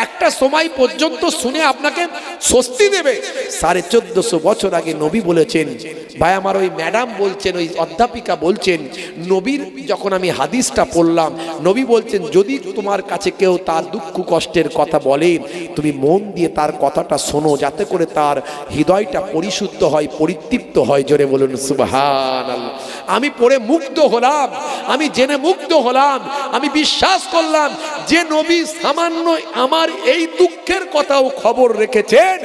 একটা সময় পর্যন্ত শুনে আপনাকে স্বস্তি দেবে। 1450 বছর আগে নবী বলেছেন, ভাই আমার ওই ম্যাডাম বলছেন, ওই অধ্যাপিকা বলছেন, নবীর যখন আমি হাদিসটা পড়লাম, নবী বলছেন যদি তোমার কাছে কেউ তার দুঃখ কষ্টের কথা বলে, তুমি মন দিয়ে তার কথাটা শোনো, যাতে করে তার হৃদয়টা পরিশুদ্ধ হয়, পরিতৃপ্ত হয়। জোরে বলুন সুবহানাল্লাহ। আমি পড়ে মুগ্ধ হলাম, আমি জেনে মুগ্ধ হলাম, আমি বিশ্বাস করলাম যে নবী সামান্য আমার এই দুঃখের কথাও খবর রেখেছেন,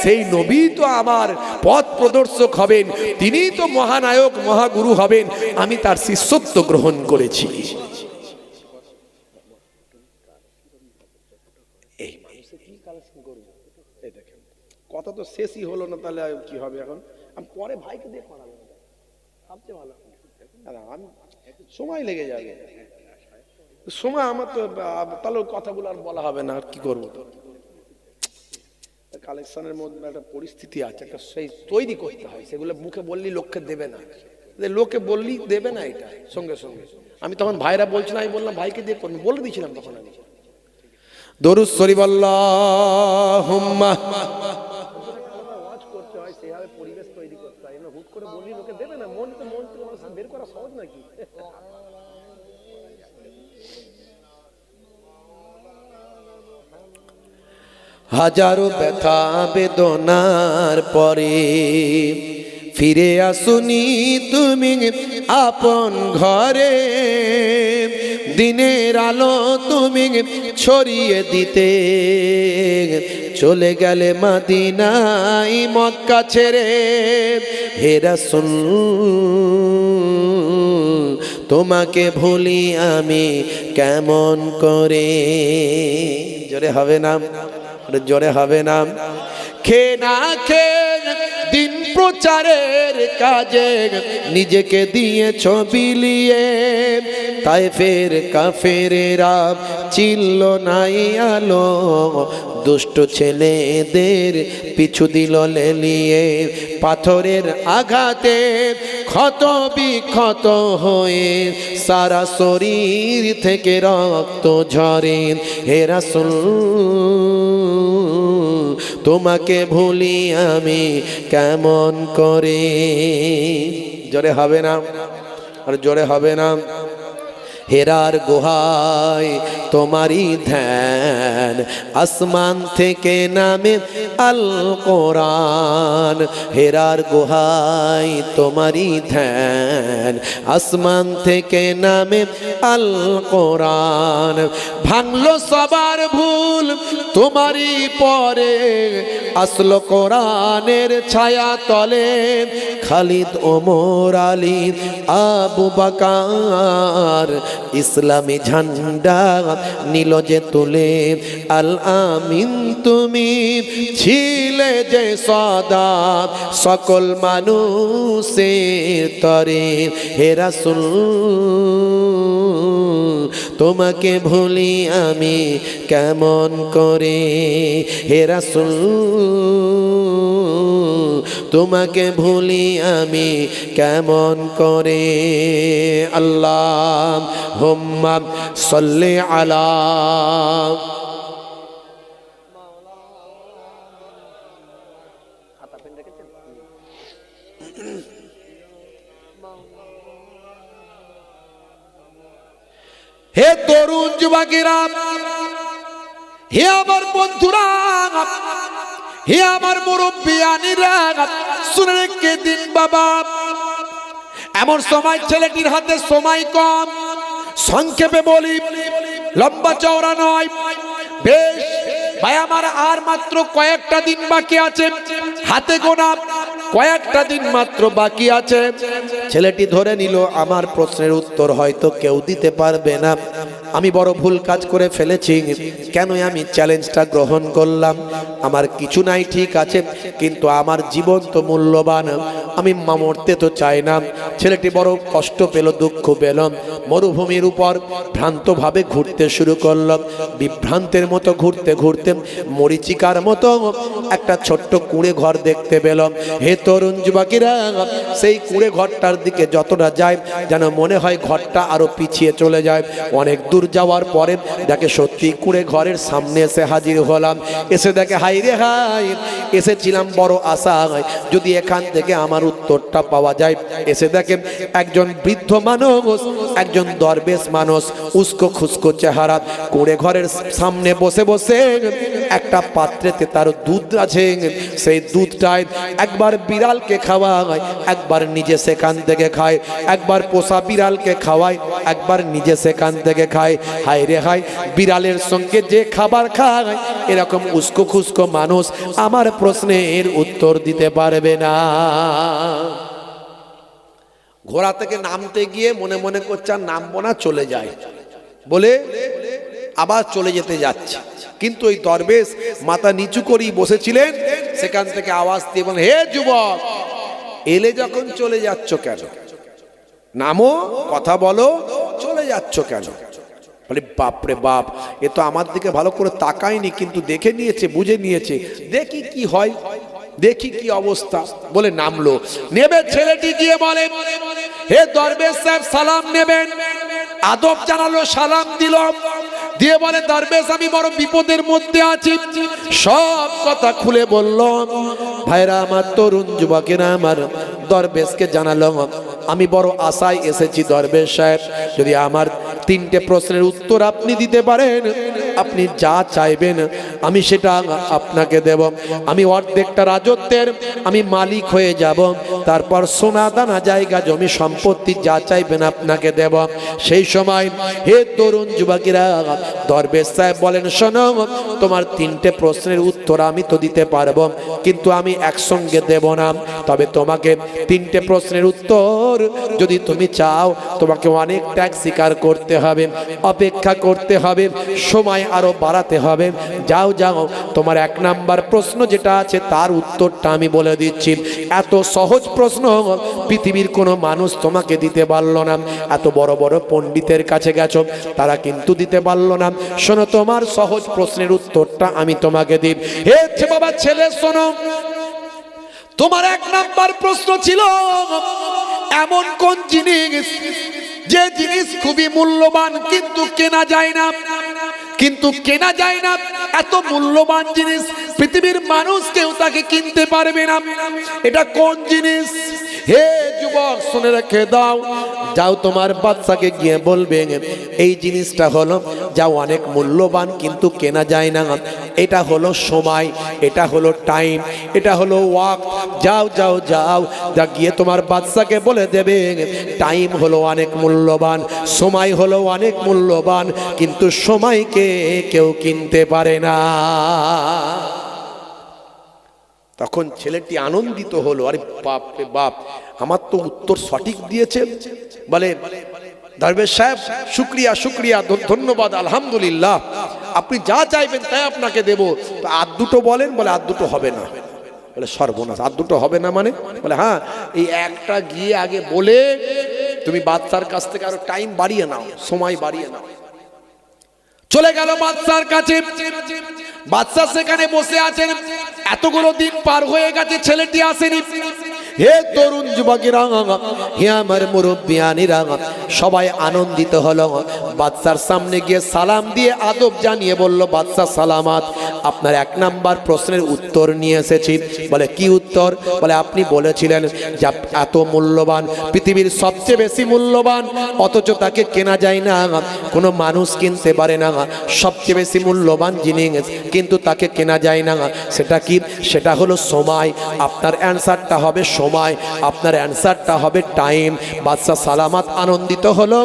সেই নবী তো আমার পথ প্রদর্শক হবেন, তিনিই তো মহানায়ক মহাগুরু হবেন। আমি তার শিষ্যত্ব গ্রহণ করেছি। কথা তো শেষই হলো না, তাহলে কি হবে এখন? আমি পরে ভাইকে দিয়ে করাবো, সবচেয়ে ভালো। আমি সময় লেগে যাবে, সময় আমার তো, তাহলে কথাগুলো আর বলা হবে না, আর কি করবো? তো কালেকশনের মধ্যে একটা পরিস্থিতি আছে, একটা সেই তৈরি করতে হয়, সেগুলো মুখে বললি লোককে দেবে না, লোকে বললি দেবে না এটা সঙ্গে সঙ্গে। আমি তখন ভাইরা বলছিলাম, আমি বললাম ভাইকে দিয়ে করবেন, বলে দিয়েছিলাম তখন আমি। দরুদ শরীফ আল্লাহুম্মা, ওয়াজ করতে হয়, সেভাবে পরিবেশ তৈরি করতে হয়, হুট করে বললি লোকে দেবে না। মন থেকে বের করা সহজ নাকি? হাজারো ব্যথা বেদনার পরে ফিরে আসুনি তুমি আপন ঘরে, দিনের আলো তুমি ছড়িয়ে দিতে চলে গেলে মদিনায় মক্কা ছেড়ে। হে রাসূল তোমাকে ভুলি আমি কেমন করে। জোরে হবে না, জোরে হবে না। খে না খে দিন প্রচারের কাজে নিজেকে দিয়েছ বিলিয়ে, তায়েফের কাফেরেরা চিল্ল নাই আলো, দুষ্ট ছেলেদের পিছু দিল লেলিয়ে। পাথরের আঘাতে ক্ষত বিক্ষত হয়ে সারা শরীর থেকে রক্ত ঝরে। হে রাসূল তোমাকে ভুলি আমি কেমন করে। জোরে হবে না, আর জোরে হবে না। হেরার গুহায় তোমারই ধ্যান, আসমান থেকে নামে আল কোরআন। হেরার গুহায় তোমারই ধ্যান, আসমান থেকে নামে আল কোরআন। ভাঙলো সবার ভুল তোমারই পরে, আসলো কোরআনের ছায়া তলে। খালিদ ওমর আলী আবু বকর ইসলামী ঝান্ডা নিল যে তুলে। আল আমিন তুমি ছিলে যে সদা সকল মানুষের তরে। হে রাসূল তোমাকে ভুলি আমি কেমন করে। হে রাসূল তোমাকে ভুলি আমি কেমন করে। আল্লাহুম্মা সাল্লি আলা হে তরুণ যুবকেরা, হে আমার বন্ধুরা, হে আমার মুরব্বিয়ানিরা, শুনে রেখে দিন বাবা, এমন সময় ছেলেটির হাতে সময় কম। সংক্ষেপে বলি, লম্বা চওড়া নয়, বেশ ভাই আমার আর মাত্র কয়েকটা দিন বাকি আছে, হাতে গোনা কয়েকটা দিন মাত্র বাকি আছে। ছেলেটি ধরে নিল আমার প্রশ্নের উত্তর হয়তো কেউ দিতে পারবে না, আমি বড় ভুল কাজ করে ফেলেছি, কেন আমি চ্যালেঞ্জটা গ্রহণ করলাম? আমার কিছু নাই ঠিক আছে, কিন্তু আমার জীবন তো মূল্যবান, আমি মরতে তো চাই না। ছেলেটি বড় কষ্ট পেল, দুঃখ পেল, মরুভূমির উপর ভ্রান্তভাবে ঘুরতে শুরু করলাম। বিভ্রান্তের মতো ঘুরতে ঘুরতে মরিচিকার মতো একটা ছোট্ট কুঁড়ে ঘর দেখতে পেলাম। হে তরুণ যুবকেরা, সেই কুঁড়ে ঘরটার দিকে যতটা যায় যেন মনে হয় ঘরটা আরো পিছিয়ে চলে যায়। অনেক দূর যাওয়ার পরে দেখে সত্যি কুঁড়ে ঘরের সামনে এসে হাজির হলাম। এসে দেখে হাই রে হাই, এসেছিলাম বড় আশা যদি এখান থেকে আমার উত্তরটা পাওয়া যায়। এসে দেখে একজন বৃদ্ধ মানুষ, একজন দরবেশ মানুষ, উস্কো খুস্কো চেহারা, কুঁড়ে ঘরের সামনে বসে বসে একটা পাত্রেতে তার দুধ আছে, সেই দুধটাই একবার বিড়ালকে খাওয়ায়, একবার নিজে সেখান থেকে খায়, একবার পোষা বিড়ালকে খাওয়ায়, একবার নিজে সেখান থেকে খায়। হায় রে হায়, বিড়ালের সঙ্গে যে খাবার খায় এরকম উস্কো খুস্কো মানুষ আমার প্রশ্নের উত্তর দিতে পারবে না। ঘোড়া থেকে নামতে গিয়ে মনে মনে করছে আর নামবো না, চলে যায় বলে আবার চলে যেতে যাচ্ছে। কিন্তু ওই দরবেশ মাথা নিচু করেই বসেছিলেন, সেখান থেকে আওয়াজ দিয়ে বলেন, হে যুবক, এলে যখন চলে যাচ্ছ কেন? নামো, কথা বলো, চলে যাচ্ছ কেন? বলে বাপরে বাপ, এ তো আমার দিকে ভালো করে তাকায়নি, কিন্তু দেখে নিয়েছে, বুঝে নিয়েছে, দেখি কি হয়, দেখি কি অবস্থা। বলে নামলো। নেবে ছেলেটি গিয়ে বলে, হে দরবেশ সাহেব, সালাম নেবেন। আদব জানালো, সালাম দিল, দিয়ে বলে, দরবেশ আমি বড় বিপদের মধ্যে আছি। সব কথা খুলে বলল। ভাইরা আমার, তরুণ যুবকেরা আমার, দরবেশকে জানালো, আমি বড় আশায় এসেছি দরবেশ সাহেব, যদি আমার 3টে প্রশ্নের উত্তর আপনি দিতে পারেন, আপনি যা চাইবেন আমি সেটা আপনাকে দেব। আমি অর্ধেকটা রাজত্বের আমি মালিক হয়ে যাব, তারপর সোনা দানা জায়গা জমি সম্পত্তি যা চাইবেন আপনাকে দেব। সেই সময় হে তরুণ যুবকেরা, দরবেশ সাহেব বলেন, শোনো, তোমার 3টে প্রশ্নের উত্তর আমি তো দিতে পারবো, কিন্তু আমি একসঙ্গে দেব না। তবে তোমাকে 3টে প্রশ্নের উত্তর যদি তুমি চাও, তোমাকে অনেক ত্যাগ স্বীকার করতে হবে, অপেক্ষা করতে হবে, সময় আরো বাড়াতে হবে। যাও যাও, তোমার 1 নাম্বার প্রশ্ন যেটা আছে তার উত্তরটা আমি বলে দিচ্ছি। এত সহজ প্রশ্ন পৃথিবীর কোনো মানুষ তোমাকে দিতে পারলো না। এত বড় বড় পণ্ডিতের কাছে গেছো, তারা কিন্তু দিতে পারলো না। শোনো, তোমার সহজ প্রশ্নের উত্তরটা আমি তোমাকে দিই। হে বাবা, ছেলে শোনো, তোমার 1 নাম্বার প্রশ্ন ছিল, এমন কোন জিনিস যে জিনিস খুবই মূল্যবান কিন্তু কেনা যায় না, কিন্তু কেনা যায় না, এত মূল্যবান জিনিস পৃথিবীর মানুষ কেউ তাকে কিনতে পারবে না, এটা কোন জিনিস? হে যুবক, শুনে রেখে দাও, যাও তোমার বাচ্চাকে গিয়ে বলবে, এই জিনিসটা হলো যা অনেক মূল্যবান কিন্তু কেনা যায় না, এটা হলো সময়, এটা হলো টাইম, এটা হলো ওয়াক্ত। যাও যাও যাও, যা গিয়ে তোমার বাচ্চাকে বলে দেবে, টাইম হলো অনেক মূল্যবান, সময় হলো অনেক মূল্যবান, কিন্তু সময়কে কেউ কিনতে পারে না। তখন ছেলেটি আনন্দিত হলো, আরে বাপ রে বাপ, আমার তো উত্তর সঠিক দিয়েছে। বলে, দরবেশ সাহেব, শুক্রিয়া শুক্রিয়া, ধন্যবাদ, আলহামদুলিল্লাহ, আপনি যা চাইবেন তাই আপনাকে দেব। তো আর 2টো বলেন। বলে আর 2টো হবে না। বলে সর্বনাশ, আর 2টো হবে না মানে? বলে হ্যাঁ, এই একটা গিয়ে আগে বলে তুমি বাচ্চার কাছ থেকে আরো টাইম বাড়িয়ে নাও, সময় বাড়িয়ে নাও। চলে গেল বাচ্চার কাছে, বাচ্চা সেখানে বসে আছেন। এতগুলো দিন পার হয়ে গেছে, ছেলেটি আসেনি। হে তরুণ যুবকেরা, হে আমার মুরব্বিয়ানিরা, সবাই আনন্দিত হলো। বাচ্চার সামনে গিয়ে সালাম দিয়ে আদব জানিয়ে বলল, বাচ্চা সালামাত, আপনার 1 নাম্বার প্রশ্নের উত্তর নিয়ে এসেছি। বলে কি উত্তর? বলে আপনি বলেছিলেন যে এত মূল্যবান, পৃথিবীর সবচেয়ে বেশি মূল্যবান, অথচ তাকে কেনা যায় না, কোনো মানুষ কিনতে পারে না। সবচেয়ে বেশি মূল্যবান জিনিস কিন্তু তাকে কেনা যায় না, সেটা কি? সেটা হলো সময়। আপনার অ্যান্সারটা হবে সময়, আপনার অ্যান্সারটা হবে টাইম। বাদশা সালামাত আনন্দিত হলো,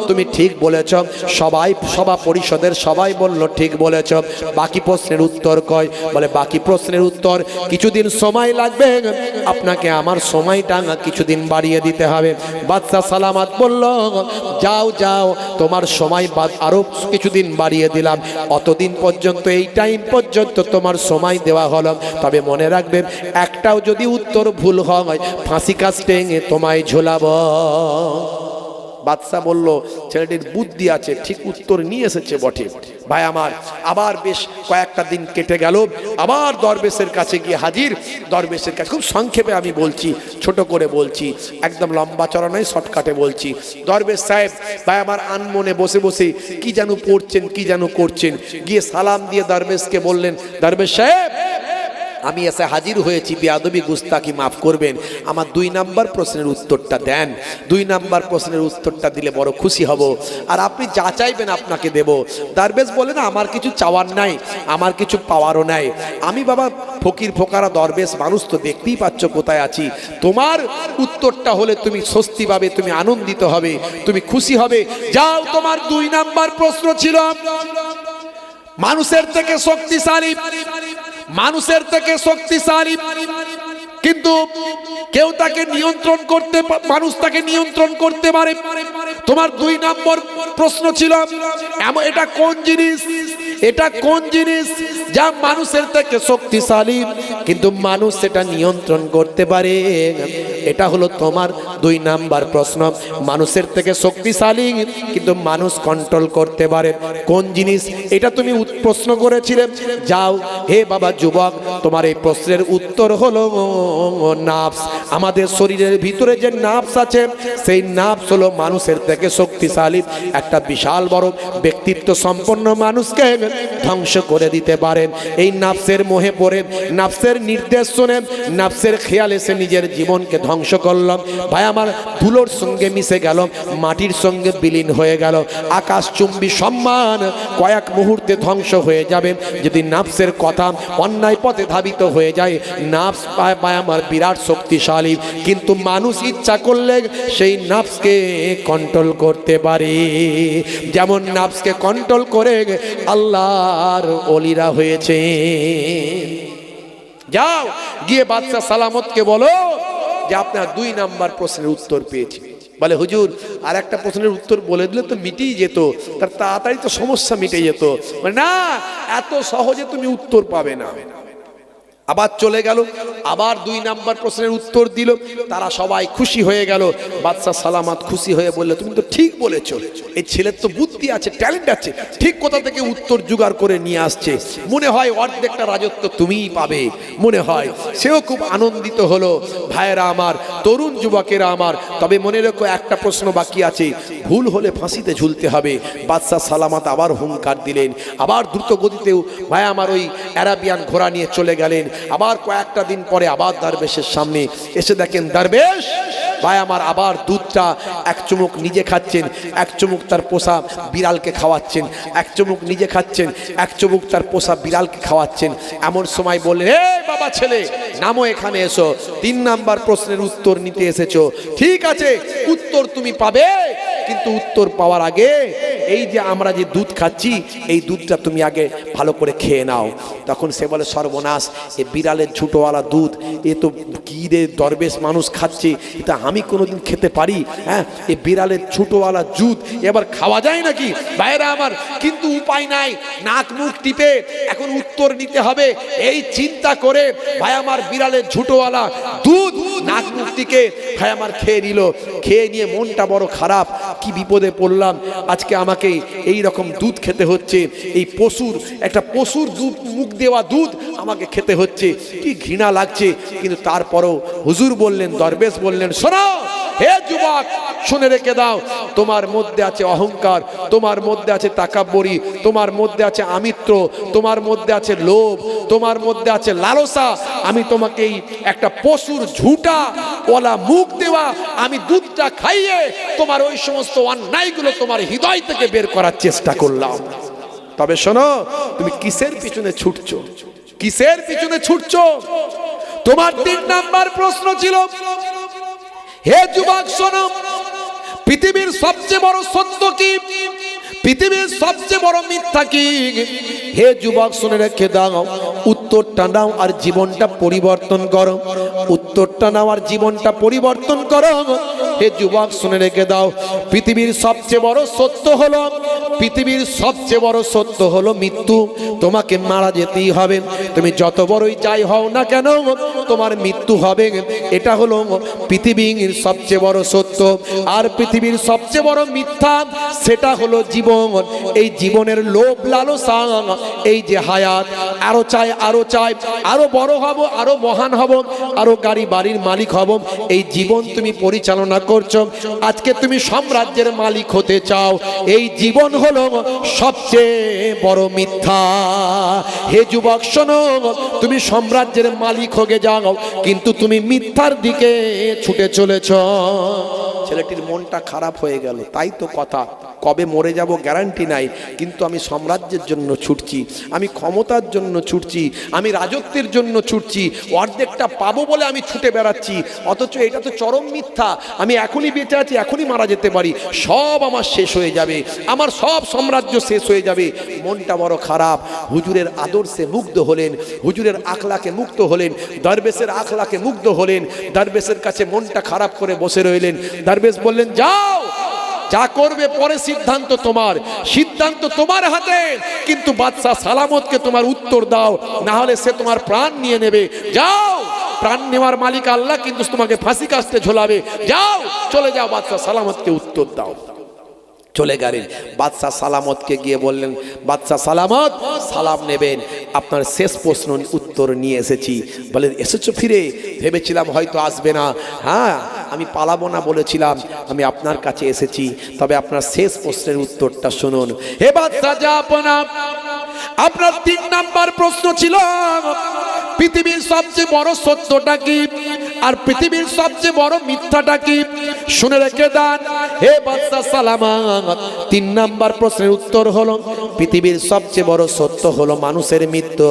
তুমি ঠিক বলেছ। সবাই, সভা পরিষদের সবাই বলল ঠিক বলেছ। বাকি প্রশ্নের উত্তর কয়? বলে বাকি প্রশ্নের উত্তর কিছুদিন সময় লাগবে, আপনাকে আমার সময়টা কিছুদিন বাড়িয়ে দিতে হবে। বাদশা সালামত বলল, যাও যাও, তোমার সময় আরো কিছুদিন বাড়িয়ে দিলাম, অতদিন পর্যন্ত, এই টাইম পর্যন্ত তোমার সময় দেওয়া হলো। তবে মনে রাখবে, একটাও যদি উত্তর ভুল হয় ফাঁসি কাস্টে তোমায় ঝোলাবো। বাদশা বলল, ছেলেটির বুদ্ধি আছে, ঠিক উত্তর নিয়ে এসেছে বটে। ভাই আমার, আবার বেশ কয়েকটা দিন কেটে গেল, আবার দরবেশের কাছে গিয়ে হাজির। দরবেশের কাছে, খুব সংক্ষেপে আমি বলছি, ছোট করে বলছি, একদম লম্বা চড়া নয়, শর্টকাটে বলছি। দরবেশ সাহেব ভাই আমার আনমনে বসে বসে কি যেন পড়ছেন, কি যেন করছেন। গিয়ে সালাম দিয়ে দরবেশকে বললেন, দরবেশ সাহেব, আমি এসে হাজির হয়েছি, বেয়াদবি গুস্তাকি মাফ করবেন, আমার 2 নাম্বার প্রশ্নের উত্তরটা দেন। 2 নাম্বার প্রশ্নের উত্তরটা দিলে বড় খুশি হব, আর আপনি যা চাইবেন আপনাকে দেব। দরবেশ বলেন, আমার কিছু চাওয়ার নাই, আমার কিছু পাওয়ারও নাই, আমি বাবা ফকির ফোকারা দরবেশ মানুষ, তো দেখতেই পাচ্ছ কোথায় আছি। তোমার উত্তরটা হলে তুমি স্বস্তি পাবে, তুমি আনন্দিত হবে, তুমি খুশি হবে। যাও, তোমার 2 নাম্বার প্রশ্ন ছিল মানুষের থেকে শক্তিশালী, মানুষের থেকে শক্তিশালী, কিন্তু কেউ তাকে নিয়ন্ত্রণ করতে, মানুষ তাকে নিয়ন্ত্রণ করতে পারে। তোমার 2 নম্বর প্রশ্ন ছিল, এটা কোন জিনিস, এটা কোন জিনিস যা মানুষের থেকে শক্তিশালী কিন্তু মানুষ সেটা নিয়ন্ত্রণ করতে পারে? এটা হলো তোমার 2 নাম্বার প্রশ্ন, মানুষের থেকে শক্তিশালী কিন্তু মানুষ কন্ট্রোল করতে পারে কোন জিনিস, এটা তুমি প্রশ্ন করেছিলে। যাও হে বাবা যুবক, তোমার এই প্রশ্নের উত্তর হলো নাফস। আমাদের শরীরের ভিতরে যে নাফস আছে, সেই নাফস হলো মানুষের থেকে শক্তিশালী। একটা বিশাল বড় ব্যক্তিত্ব সম্পন্ন মানুষকে ধ্বংস করে দিতে পারেন এই নাফসের মোহে পড়ে, নাফসের নির্দেশ শুনে, নাফসের খেয়ালে সে নিজের জীবনকে ধ্বংস করলাম। ভাই আমার, ধুলোর সঙ্গে মিশে গেল, মাটির সঙ্গে বিলীন হয়ে গেল, আকাশচুম্বী সম্মান কয়েক মুহূর্তে ধ্বংস হয়ে যাবে যদি নাফসের কথা অন্যায় পথে ধাবিত হয়ে যায়। নাফস ভাই আমার বিরাট শক্তিশালী, কিন্তু মানুষ ইচ্ছা করলে সেই নাফসকে কন্ট্রোল করতে পারে। যেমন নাফসকে কন্ট্রোল করে আল্লাহর ওলিরা হয়েছে। যাও গিয়ে বাদশা সালামতকে বলো যে আপনার 2 নাম্বার প্রশ্নের উত্তর পেয়েছি। বলে হুজুর, আর একটা প্রশ্নের উত্তর বলে দিলে তো মিটেই যেত, তার তাড়াতাড়ি তো সমস্যা মিটে যেত। না, এত সহজে তুমি উত্তর পাবে না। আবার চলে গেল, আবার 2 নাম্বার প্রশ্নের উত্তর দিল, তারা সবাই খুশি হয়ে গেল। বাদশা সালামত খুশি হয়ে বললে, তুমি তো ঠিক বলেছো, এই ছেলের তো বুদ্ধি আছে, ট্যালেন্ট আছে, ঠিক কোথা থেকে উত্তর জোগাড় করে নিয়ে আসছে, মনে হয় অর্ধেকটা রাজত্ব তুমিই পাবে, মনে হয়। সেও খুব আনন্দিত হলো। ভাইয়েরা আমার, তরুণ যুবকেরা আমার, তবে মনে রেখো একটা প্রশ্ন বাকি আছে, ভুল হলে ফাঁসিতে ঝুলতে হবে। বাদশা সালামত আবার হুঙ্কার দিলেন, আবার দ্রুত গতিতেও ভাই আমার ওই অ্যারাবিয়ান ঘোড়া নিয়ে চলে গেলেন। আবার কয়েকটা দিন পরে আবার দরবেশের সামনে এসে দেখেন দরবেশ ভাই আমার আবার দুধটা এক চুমুক নিজে খাচ্ছেন, এক চুমুক তার পোষা বিড়ালকে খাওয়াচ্ছেন, এক চুমুক নিজে খাচ্ছেন, এক চুমুক তার পোষা বিড়ালকে খাওয়াচ্ছেন। এমন সময় বললেন, হে বাবা ছেলে, নামো, এখানে এসো, 3 নাম্বার প্রশ্নের উত্তর নিতে এসেছো। ঠিক আছে, উত্তর তুমি পাবে, কিন্তু উত্তর পাওয়ার আগে এই যে আমরা যে দুধ খাচ্ছি, এই দুধটা তুমি আগে ভালো করে খেয়ে নাও। তখন সে বলে, সর্বনাশ, এ বিড়ালের ঝুটোওয়ালা দুধ, এ তো কি রে দরবেশ মানুষ খাচ্ছে, এটা আমি কোনোদিন খেতে পারি? হ্যাঁ, এ বিড়ালের ঝুটোওয়ালা দুধ এবার খাওয়া যায় নাকি? বাইরে আমার, কিন্তু উপায় নাই, নাক মুখ টিপে এখন উত্তর নিতে হবে। এই চিন্তা করে ভাই আমার বিড়ালের ঝুটোওয়ালা দুধ নাক মুখ টিকে ভাই আমার খেয়ে নিল। খেয়ে নিয়ে মনটা বড় খারাপ, কি বিপদে পড়লাম, আজকে আমাকে এই রকম দুধ খেতে হচ্ছে, এই পশুর একটা পশুর দুধ, মুখ দেওয়া দুধ আমাকে খেতে হচ্ছে, কি ঘৃণা লাগছে। কিন্তু তারপরও হুজুর বললেন, দরবেশ বললেন, শোনো হে যুবক, শুনে রেখে দাও, তোমার মধ্যে আছে অহংকার, তোমার মধ্যে আছে তাকাব্বরি, তোমার মধ্যে আছে আমিত্ব, তোমার মধ্যে আছে লোভ, তোমার মধ্যে আছে লালসা। আমি তোমাকে একটা পশুর ঝুটা ওলা মুখ দেওয়া আমি দুধটা খাইয়ে তোমার ওই সমস্ত অন্যায়গুলো তোমার হৃদয় থেকে বের করার চেষ্টা করলাম। তবে শোনো, তুমি কিসের পিছনে ছুটছো, কিসের পিছনে ছুটছো? তোমার 3 নাম্বার প্রশ্ন ছিল, হে যুবক শোনো, পৃথিবীর সবচেয়ে বড় সত্য কি? পৃথিবীর সবচেয়ে বড় মিথ্যা কি? হে যুবক শুনে রেখে দাও, উত্তরটা নাও আর জীবনটা পরিবর্তন করো। উত্তরটা নাও আর জীবনটা পরিবর্তন করো। হে যুবক শুনে রেখে দাও, পৃথিবীর সবচেয়ে বড় সত্য হলো, পৃথিবীর সবচেয়ে বড় সত্য হলো মৃত্যু। তোমাকে মারা যেতেই হবে, তুমি যত বড়ই যাই হও না কেন তোমার মৃত্যু হবে। এটা হলো পৃথিবীর সবচেয়ে বড় সত্য। আর পৃথিবীর সবচেয়ে বড় মিথ্যা সেটা হলো জীবন। এই জীবনের লোভ লালসা, এই যে হায়াত, আরো চাই আরো চাই, আরো বড় হব, আরো মহান হব, আরো গাড়ি বাড়ির মালিক হব, এই জীবন তুমি পরিচালনা করছো। আজকে তুমি সাম্রাজ্যের মালিক হতে চাও, এই জীবন হলো সবচেয়ে বড় মিথ্যা। হে যুবক শোনো, তুমি সাম্রাজ্যের মালিক হয়ে যাও, কিন্তু তুমি মিথ্যার দিকে ছুটে চলেছ। ছেলেটির মনটা খারাপ হয়ে গেল। তাই তো কথা, কবে মরে যাব গ্যারান্টি নাই, কিন্তু আমি সাম্রাজ্যের জন্য ছুটছি, আমি ক্ষমতার জন্য ছুটছি, আমি রাজত্বের জন্য ছুটছি, অর্ধেকটা পাবো বলে আমি ছুটে বেড়াচ্ছি। অথচ এটা তো চরম মিথ্যা। আমি এখনই বেঁচে আছি, এখনই মারা যেতে পারি, সব আমার শেষ হয়ে যাবে, আমার সব সাম্রাজ্য শেষ হয়ে যাবে। মনটা বড় খারাপ। হুজুরের আদর্শে মুগ্ধ হলেন, হুজুরের আখলাকে মুগ্ধ হলেন, দরবেশের আখলাকে মুগ্ধ হলেন। দরবেশের কাছে মনটা খারাপ করে বসে রইলেন। দরবেশ বললেন, যাও, যা করবে পরে সিদ্ধান্ত তোমার, সিদ্ধান্ত তোমার হাতে, কিন্তু বাদশা সালামতকে তোমার উত্তর দাও, না হলে সে তোমার প্রাণ নিয়ে নেবে। যাও, প্রাণ নেওয়ার মালিক আল্লাহ, কিন্তু তোমাকে ফাঁসি কাস্তে ঝোলাবে। যাও, চলে যাও, বাদশা সালামতকে উত্তর দাও। চলে গেলেন। বাদশাহ সালামতকে গিয়ে বললেন, বাদশাহ সালামত, সালাম নেবেন, আপনার শেষ প্রশ্ন উত্তর নিয়ে এসেছি। বলেন, এসেছো ফিরে? ভেবেছিলাম হয়তো আসবে না। হ্যাঁ, আমি পালাবো না বলেছিলাম, আমি আপনার কাছে এসেছি, তবে আপনার শেষ প্রশ্নের উত্তরটা শুনুন। হে বাদশাহ জাহাপনা, আপনার 3 নাম্বার প্রশ্ন ছিল পৃথিবীর সবচেয়ে বড় সত্যটা কি আর পৃথিবীর সবচেয়ে বড় মিথ্যাটা কি? শুনে রেখে দেন হে বাদশাহ সালামত, 3 নাম্বার প্রশ্নের উত্তর হলো পৃথিবীর সবচেয়ে বড় সত্য হলো মানুষের মৃত্যু,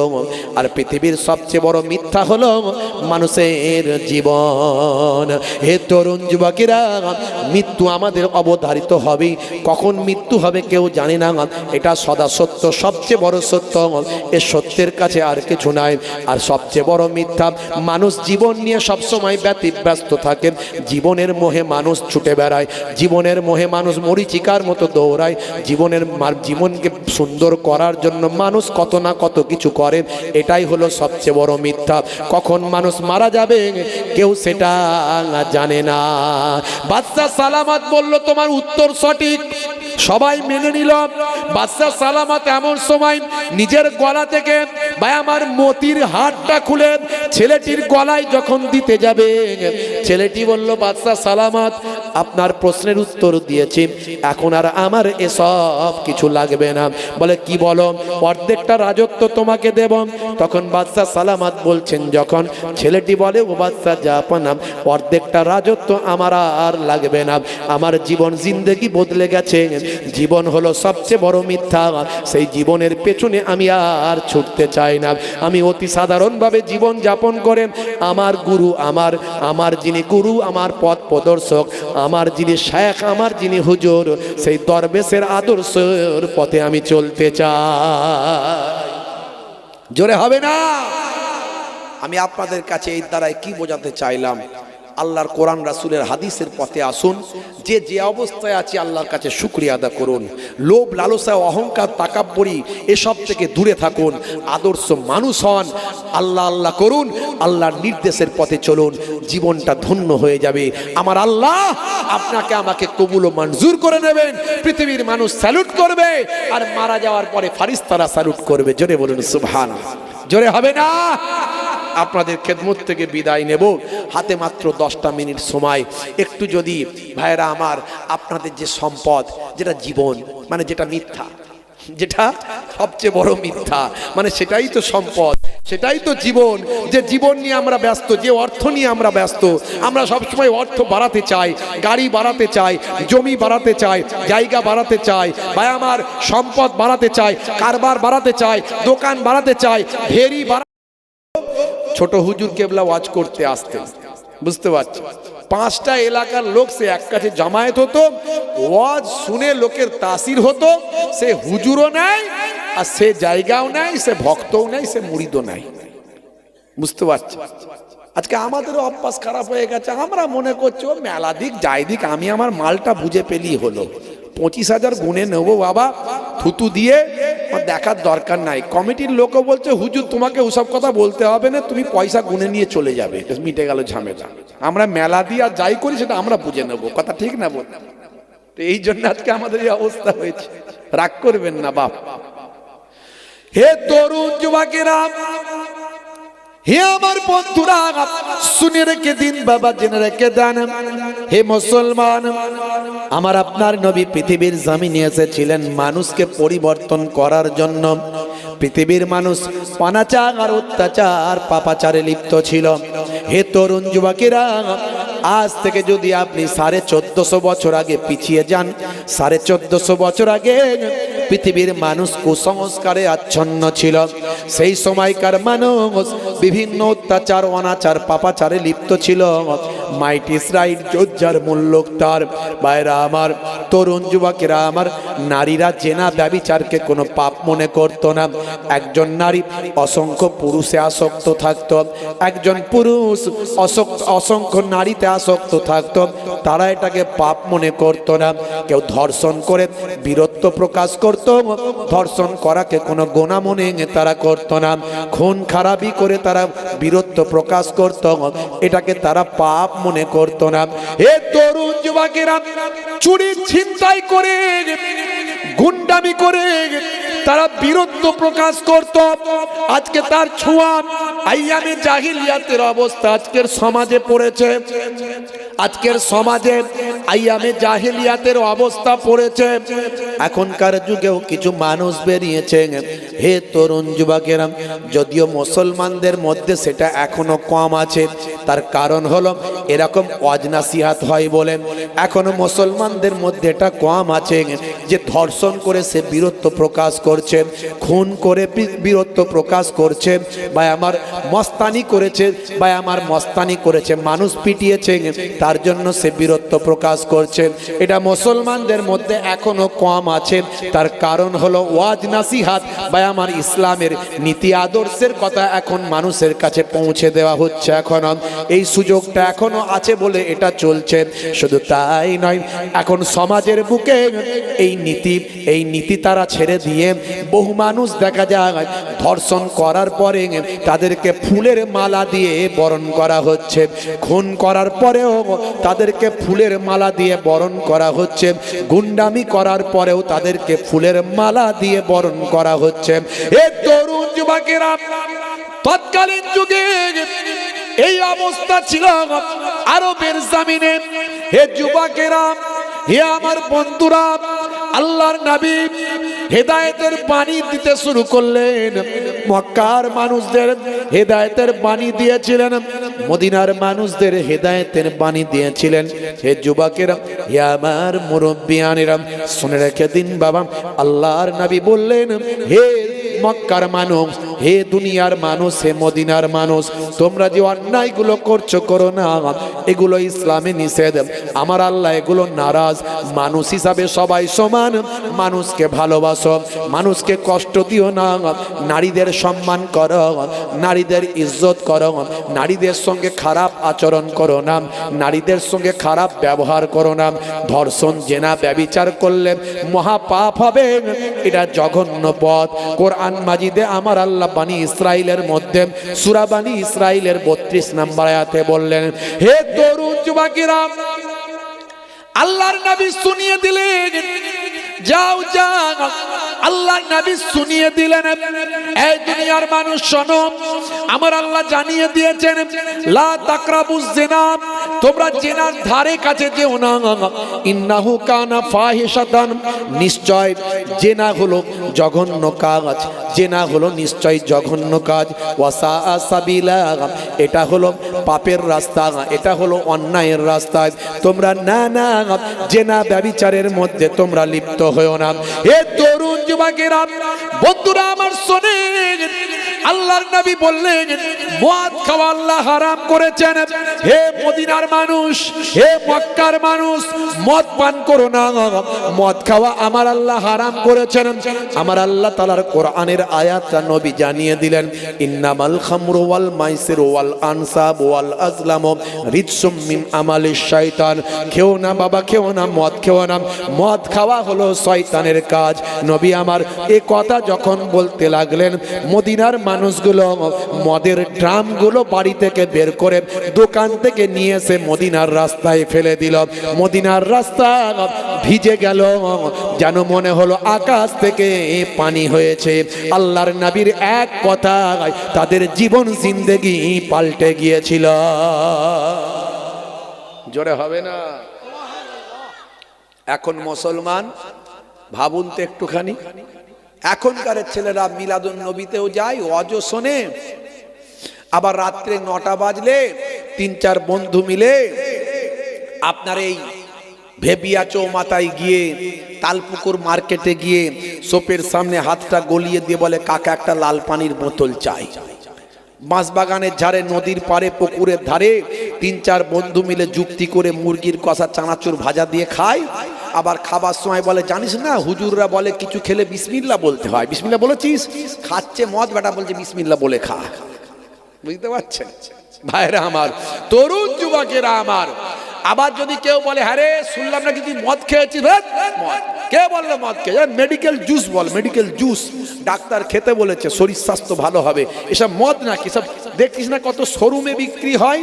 আর পৃথিবীর সবচেয়ে বড় মিথ্যা হলো মানুষের জীবন। হে তরুণ যুবকেরা, মৃত্যু আমাদের অবধারিত হবে, কখন মৃত্যু হবে কেউ জানে না, এটা সদা সত্য, সবচেয়ে বড় সত্য। এ সত্যের কাছে আর কিছু নাই। আর সবচেয়ে বড় মিথ্যা, মানুষ জীবন নিয়ে সবসময় ব্যস্ত থাকে, জীবনের মোহে মানুষ ছুটে বেড়ায়, জীবনের মোহে মানুষ মরীচিকার মতো দৌড়ায়, জীবনকে সুন্দর করার জন্য মানুষ কত না কত কিছু করে, এটাই হলো সবচেয়ে বড় মিথ্যা। কখন মানুষ মারা যাবে কেউ সেটা জানে না। বাদশাহ সালামত বলল, তোমার উত্তর সঠিক। সবাই মেনে নিল। বাদশাহ সালামত এমন সময় নিজের গলা থেকে ভাই আমার মতির হারটা খুলে ছেলেটির গলায় যখন দিতে যাবে, ছেলেটি বলল, বাদশাহ সালামত, আপনার প্রশ্নের উত্তর দিয়েছি, এখন আর আমার এসব কিছু লাগবে না। বলে, কি বলো? অর্ধেকটা রাজত্ব তোমাকে দেব। তখন বাদশাহ সালামত বলছেন, যখন ছেলেটি বলে, ও বাদশাহ জাহাপনা, অর্ধেকটা রাজত্ব আমার আর লাগবে না, আমার জীবন জিন্দেগি বদলে গেছে, জীবন হলো সবচেয়ে বড় মিথ্যা, সেই জীবনের পেছনে আমি আর ছুটতে চাই না। আমি অতি সাধারণভাবে জীবন যাপন করে আমার গুরু, আমার যিনি গুরু, আমার পথ প্রদর্শক, আমার যিনি শেখ, আমার যিনি হুজুর, সেই দরবেশের আদর্শের পথে আমি চলতে চাই। জোরে হবে না? আমি আপনাদের কাছে এই দ্বারাই কি বোঝাতে চাইলাম, আল্লাহর কোরআন রাসূলের হাদিসের পথে আসুন, যে যে অবস্থায় আছে আল্লাহর কাছে শুকরিয়া আদা করুন, লোভ লালসা অহংকার তাকাব্বুরি এসব থেকে দূরে থাকুন, আদর্শ মানুষ হন, আল্লাহ আল্লাহ করুন, আল্লাহর নির্দেশের পথে চলুন, জীবনটা ধন্য হয়ে যাবে। আমার আল্লাহ আপনাকে আমাকে কবুল ও মঞ্জুর করে নেবেন, পৃথিবীর মানুষ স্যালুট করবে, আর মারা যাওয়ার পরে ফারিস্তারা স্যালুট করবে। জোরে বলুন সুবহানাল্লাহ। জোরে হবে না? আপনাদের খেদমত থেকে বিদায় নেব, হাতে মাত্র 10টা মিনিট সময়। একটু যদি ভাইরা আমার, আপনাদের যে সম্পদ, যেটা জীবন, মানে যেটা মিথ্যা, যেটা সবচেয়ে বড় মিথ্যা, মানে সেটাই তো সম্পদ, সেটাই তো জীবন, যে জীবন নিয়ে আমরা ব্যস্ত, যে অর্থ নিয়ে আমরা ব্যস্ত, আমরা সবসময় অর্থ বাড়াতে চাই, গাড়ি বাড়াতে চাই, জমি বাড়াতে চাই, জায়গা বাড়াতে চাই, ভাই আমার সম্পদ বাড়াতে চাই, কারবার বাড়াতে চাই, দোকান বাড়াতে চাই, ভেরি বাড়া। ছোট হুজুর কেবলা ওয়াজ করতে আসতেন, বুঝতে পারছি, 5টা এলাকার লোক সে এক কাছে জামায়াত হতো, ওয়াজ শুনে লোকের তাসির হতো, সে হুজুরও নাই আর সে জায়গাও নাই, সে ভক্তও নাই, সে মুরিদও নাই। বুঝতে পারছি? আজকে আমাদেরও অভ্যাস খারাপ হয়ে গেছে, আমরা মনে করছি ও মেলা দিক যাই দিক, আমি আমার মালটা বুঝে পেলেই হলো। 25,000 গুনে নেবো বাবা, থুতু দিয়ে দেখার দরকার নাই। কমিটির লোকও বলছে হুজুর তোমাকে ওসব কথা বলতে হবে না, তুমি পয়সা গুনে নিয়ে চলে যাবে, মিটে গেল ঝামেলা। আমরা মেলা দিয়ে আর যাই করি সেটা আমরা বুঝে নেবো, কথা ঠিক না বল? তো এই জন্য আজকে আমাদের এই অবস্থা হয়েছে, রাগ করবেন না বাপ। হে তরুণ যুবকেরা, হে আমার বন্ধুরা, শুনে রেখে দিন বাবা, জেনে রেখে দেন। হে মুসলমান, আমার আপনার নবী পৃথিবীর জমিনে এসেছিলেন মানুষকে পরিবর্তন করার জন্য। পৃথিবীর মানুষ অনাচার আর অত্যাচার পাপাচারে লিপ্ত ছিল। হে তরুণ যুবকেরা, আজ থেকে যদি আপনি 1450 বছর আগে পিছিয়ে যান, 1450 বছর আগে পৃথিবীর মানুষ কুসংস্কারে আচ্ছন্ন ছিল। সেই সময়কার মানুষ বিভিন্ন অত্যাচার অনাচার পাপাচারে লিপ্ত ছিল। মাইট ইজ রাইট, যোজ্জার মূল্য তার। ভাইরা আমার, তরুণ যুবকেরা আমার, নারীরা জেনা ব্যভিচারকে কোনো পাপ মনে করতো না। একজন নারী অসংখ্য পুরুষে আসক্ত থাকতো, একজন পুরুষ অসংখ্য নারীতে আসক্ত থাকতো, তারা এটাকে পাপ মনে করতো না। কেউ ধর্ষণ করে বীরত্ব প্রকাশ করত, ধর্ষণ করাকে কোনো গোনা মনে তারা করতো না। খুন খারাপি করে তারা বীরত্ব প্রকাশ করত, এটাকে তারা পাপ মনে করতো না। হে তরুণ যুবকেরা, চুরি ছিনতাই করে গুন্ডামি করে তারা বীরত্ব প্রকাশ করত। আজকে তার ছোঁয়া আইয়ামে জাহিলিয়াতের অবস্থা আজকের সমাজে পড়েছে। আজকের সমাজে আইয়ামে জাহিলিয়াতের অবস্থা পড়েছে। এখনকার যুগেও কিছু মানুষ বেরিয়েছে, হে তরুণ যুবকেরা, যদিও মুসলমানদের মধ্যে সেটা এখনো কম আছে। তার কারণ হলো এরকম ওয়াজ নাসিহাত হয় বলে এখনো মুসলমানদের মধ্যে এটা কম আছে যে ধর্ষণ করে সে বীরত্ব প্রকাশ করছে, খুন করে বীরত্ব প্রকাশ করছে, বা আমার মস্তানি করেছে, বা আমার মস্তানি করেছে, মানুষ পিটিয়েছে, তার জন্য সে বীরত্ব প্রকাশ করছে। এটা মুসলমানদের মধ্যে এখনো কম আছে। তার কারণ হলো ওয়াজ নাসিহাত বা আমার ইসলামের নীতি আদর্শের কথা এখন মানুষের কাছে পৌঁছে দেওয়া হচ্ছে। এখনো এই সুযোগটা এখনো আছে বলে এটা চলছে। শুধু তাই নয়, এখন সমাজের বুকে এই নীতি তারা ছেড়ে দিয়ে বহু মানুষ দেখা যায় ধর্ষণ করার পরে তাদেরকে ফুলের মালা দিয়ে বরণ করা হচ্ছে, খুন করার পরেও তাদেরকে ফুলের মালা দিয়ে বরণ করা হচ্ছে, গুন্ডামি করার পরেও তাদেরকে ফুলের মালা দিয়ে বরণ করা হচ্ছে। এ তরুণ যুবকেরা, তৎকালীন যুগে এই অবস্থা ছিল আরবের জমিনে। হে যুবকেরা, হে আমার বন্ধুরা, আল্লাহর নবী হেদায়েতের বাণী দিতে শুরু করলেন। মক্কার মানুষদের হেদায়েতের বাণী দিয়েছিলেন, মদিনার মানুষদের হেদায়েতের বাণী দিয়েছিলেন। হে যুবকেরা, হে আমার মুরব্বিয়ানেরা, শুনে রেখে দিন বাবা, আল্লাহর নবী বললেন, হে মক্কার মানুষ, হে দুনিয়ার মানুষ, হে মদিনার মানুষ, তোমরা যে অন্যায়গুলো করছো করো না, এগুলো ইসলামে নিষেধ। আমার আল্লাহ এগুলো নারাজ। মানুষ হিসাবে সবাই সমান, মানুষকে ভালোবাসো, মানুষকে কষ্ট দিও না, নারীদের সম্মান করো, নারীদের ইজ্জত করো, নারীদের সঙ্গে খারাপ আচরণ করো না, নারীদের সঙ্গে খারাপ ব্যবহার করো না। ধর্ষণ জেনা ব্যভিচার করলে মহাপাপ হবে, এটা জঘন্য পথ। কোরআন মাজিদে আমার আল্লাহ বানি ইসরাইলের মধ্যে সূরা বানি ইসরাইলের 32 নম্বর আয়াতে বললেন, হে তরুণ যুবকেরা, আল্লাহর নবী শুনিয়ে দিলেন, যাও যাও, আল্লাহর নবী শুনিয়ে দিলেন, এই দুনিয়ার মানুষ শোনো, আমার আল্লাহ জানিয়ে দিয়েছেন, লা তাকরাবুজ জিনা, তোমরা জিনার ধারে কাছে যেও না, ইন্নাহু কানা ফাহিশাতান, নিশ্চয় জিনা হলো জঘন্য কাজ, জিনা হলো নিশ্চয় জঘন্য কাজ, ওয়াসা সাবিলা, এটা হলো পাপের রাস্তা, এটা হলো অন্যায়ের রাস্তা। তোমরা না না জিনা ব্যভিচারের মধ্যে তোমরা লিপ্ত হয়েও না। হে তরুণ যুবকেরা, বন্ধুরা আমার শোনেন, আল্লাহর নবী বললেন মদ খাওয়া আল্লাহ হারাম করেছেন। হে মদিনার মানুষ, হে মক্কার মানুষ, মদ পান করো না, মদ খাওয়া আমার আল্লাহ হারাম করেছেন। আমার আল্লাহ তাআলার কোরআনের আয়াতটা নবী জানিয়ে দিলেন, ইন্নামাল খামরু ওয়াল মাইসিরু ওয়াল আনসাব ওয়াল আজলামু রিজসুম মিন আমালিশ শাইতান। খেও না বাবা, খেও না, মদ খেও না, মদ খাওয়া হলো শয়তানের কাজ। নবী আমার এই কথা যখন বলতে লাগলেন, মদিনার মানুষগুলো মদের ড্রামগুলো বাড়ি থেকে বের করে দোকান থেকে নিয়ে এসে মদিনার রাস্তায় ফেলে দিল। মদিনার রাস্তা ভিজে গেল, যেন মনে হলো আকাশ থেকে পানি হয়েছে। আল্লাহর নবীর এক কথায় তাদের জীবন জিন্দেগি পাল্টে গিয়েছিল। জোরে হবে না? এখন মুসলমান ভাবুন তো একটুখানি, এখনকার ছেলেরা মিলাদুন নবীতেও যায়, ওয়াজও শোনে, আবার রাত্রে 9টা বাজলে 3-4 বন্ধু মিলে আপনার এই ভেবিয়া চৌমাথায় গিয়ে, তালপুকুর মার্কেটে গিয়ে সোপের সামনে হাতটা গলিয়ে দিয়ে বলে, কাকা একটা লাল পানির বোতল চাই। বাঁশবাগানের ধারে, নদীর পারে, পুকুরের ধারে 3-4 বন্ধু মিলে যুক্তি করে মুরগির কষা, চানাচুর ভাজা দিয়ে খায়। আবার খাবার সময় বলে, জানিস না হুজুররা বলে কিছু খেলে বিসমিল্লাহ বলতে হয়। বিসমিল্লাহ বলেছিস? খাচ্ছে মদ, বেটা বলছে বিসমিল্লাহ বলে খা। বুঝতে পারছেন ভাইরা আমার, তরুণ যুবকেরা আমার। আবার যদি কেউ বলে, হ্যাঁ রে শুনলাম নাকি তুই মদ খেয়েছিস, মদ কে বললো মদ খেয়ে? মেডিকেল জুস বল, মেডিকেল জুস, ডাক্তার খেতে বলেছে, শরীর স্বাস্থ্য ভালো হবে। এসব মদ নাকি? সব দেখছিস না কত শোরুমে বিক্রি হয়,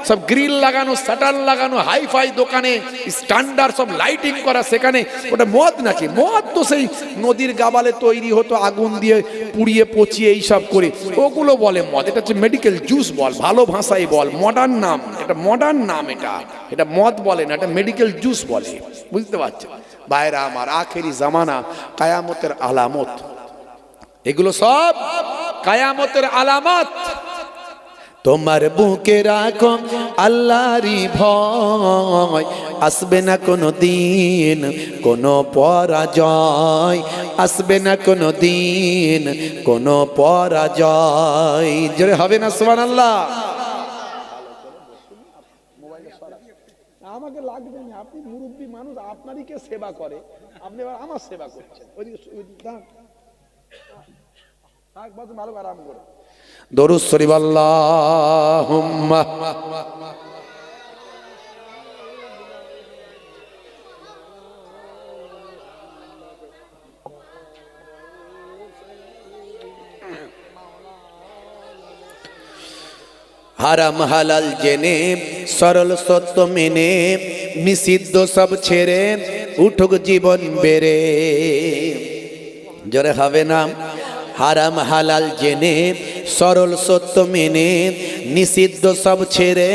সব গ্রিল লাগানো, শাটার লাগানো, হাইফাই দোকানে, স্ট্যান্ডার্ড সব লাইটিং করা, সেখানে ওটা মদ নাকি? মদ তো সেই নদীর গাবালে তৈরি হতো, আগুন দিয়ে পুড়িয়ে পচিয়ে এইসব করে, ওগুলো বলে মদ। এটা হচ্ছে মেডিকেল জুস বল, ভালো ভাষায় বল, মডার্ন নাম, এটা মডার্ন নাম। এটা মদ বলে না, এটা মেডিকেল জুস বলে। বুঝতে পারছেন ভাইরা আমার? আখেরি জামানা, কায়ামতের আলামত, এগুলো সব কায়ামতের আলামত। তোমার বুকে রাখো আল্লাহরই ভয়, আসবে না কোনো দিন কোনো পরাজয়, আসবে না কোনো দিন কোনো পরাজয়। জোরে হবে না সুবহানাল্লাহ? আমাকে লাগবে না, আপনি মুরব্বী মানুষ, আপনারই কে সেবা করে, আপনি এবার আমার সেবা করছেন। ভালো আরাম করে দরুদ শরীফ আল্লাহুম্মা হারাম হালাল জেনে, সরল সত্য মেনে, নিষিদ্ধ সব ছেড়ে উঠুক জীবন বেড়ে। জোরে হবে না? হারাম হালাল জেনে, সরল সত্য মেনে, নিষিদ্ধ সব ছেড়ে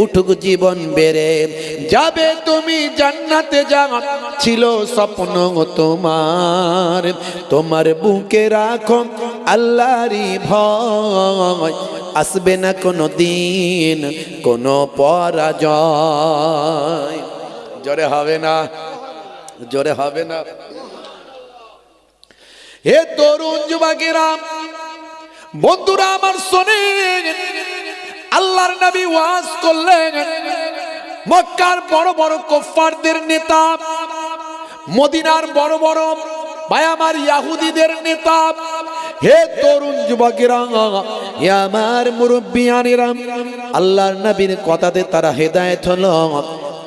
উঠুক জীবন বেড়ে। যাবে তুমি জান্নাতে, যা ছিল স্বপ্ন তোমার, তোমার বুকে রাখো আল্লাহরই ভয়, আসবে না কোনো দিন কোনো পরাজয়। জোরে হবে না? জোরে হবে না? হে তরুণ যুবকেরা, বন্ধুরা আমার শোনেন, আল্লাহর নবী ওয়াজ করলেন। মক্কার বড় বড় কুফফারদের নেতা, মদিনার বড় বড় ভাই আমার ইহুদিদের নেতা, হে তরুণ যুবকেরা, হে আমার মুরব্বিয়ানেরা, আল্লাহর নবীর কথাতে তারা হেদায়েত হলো।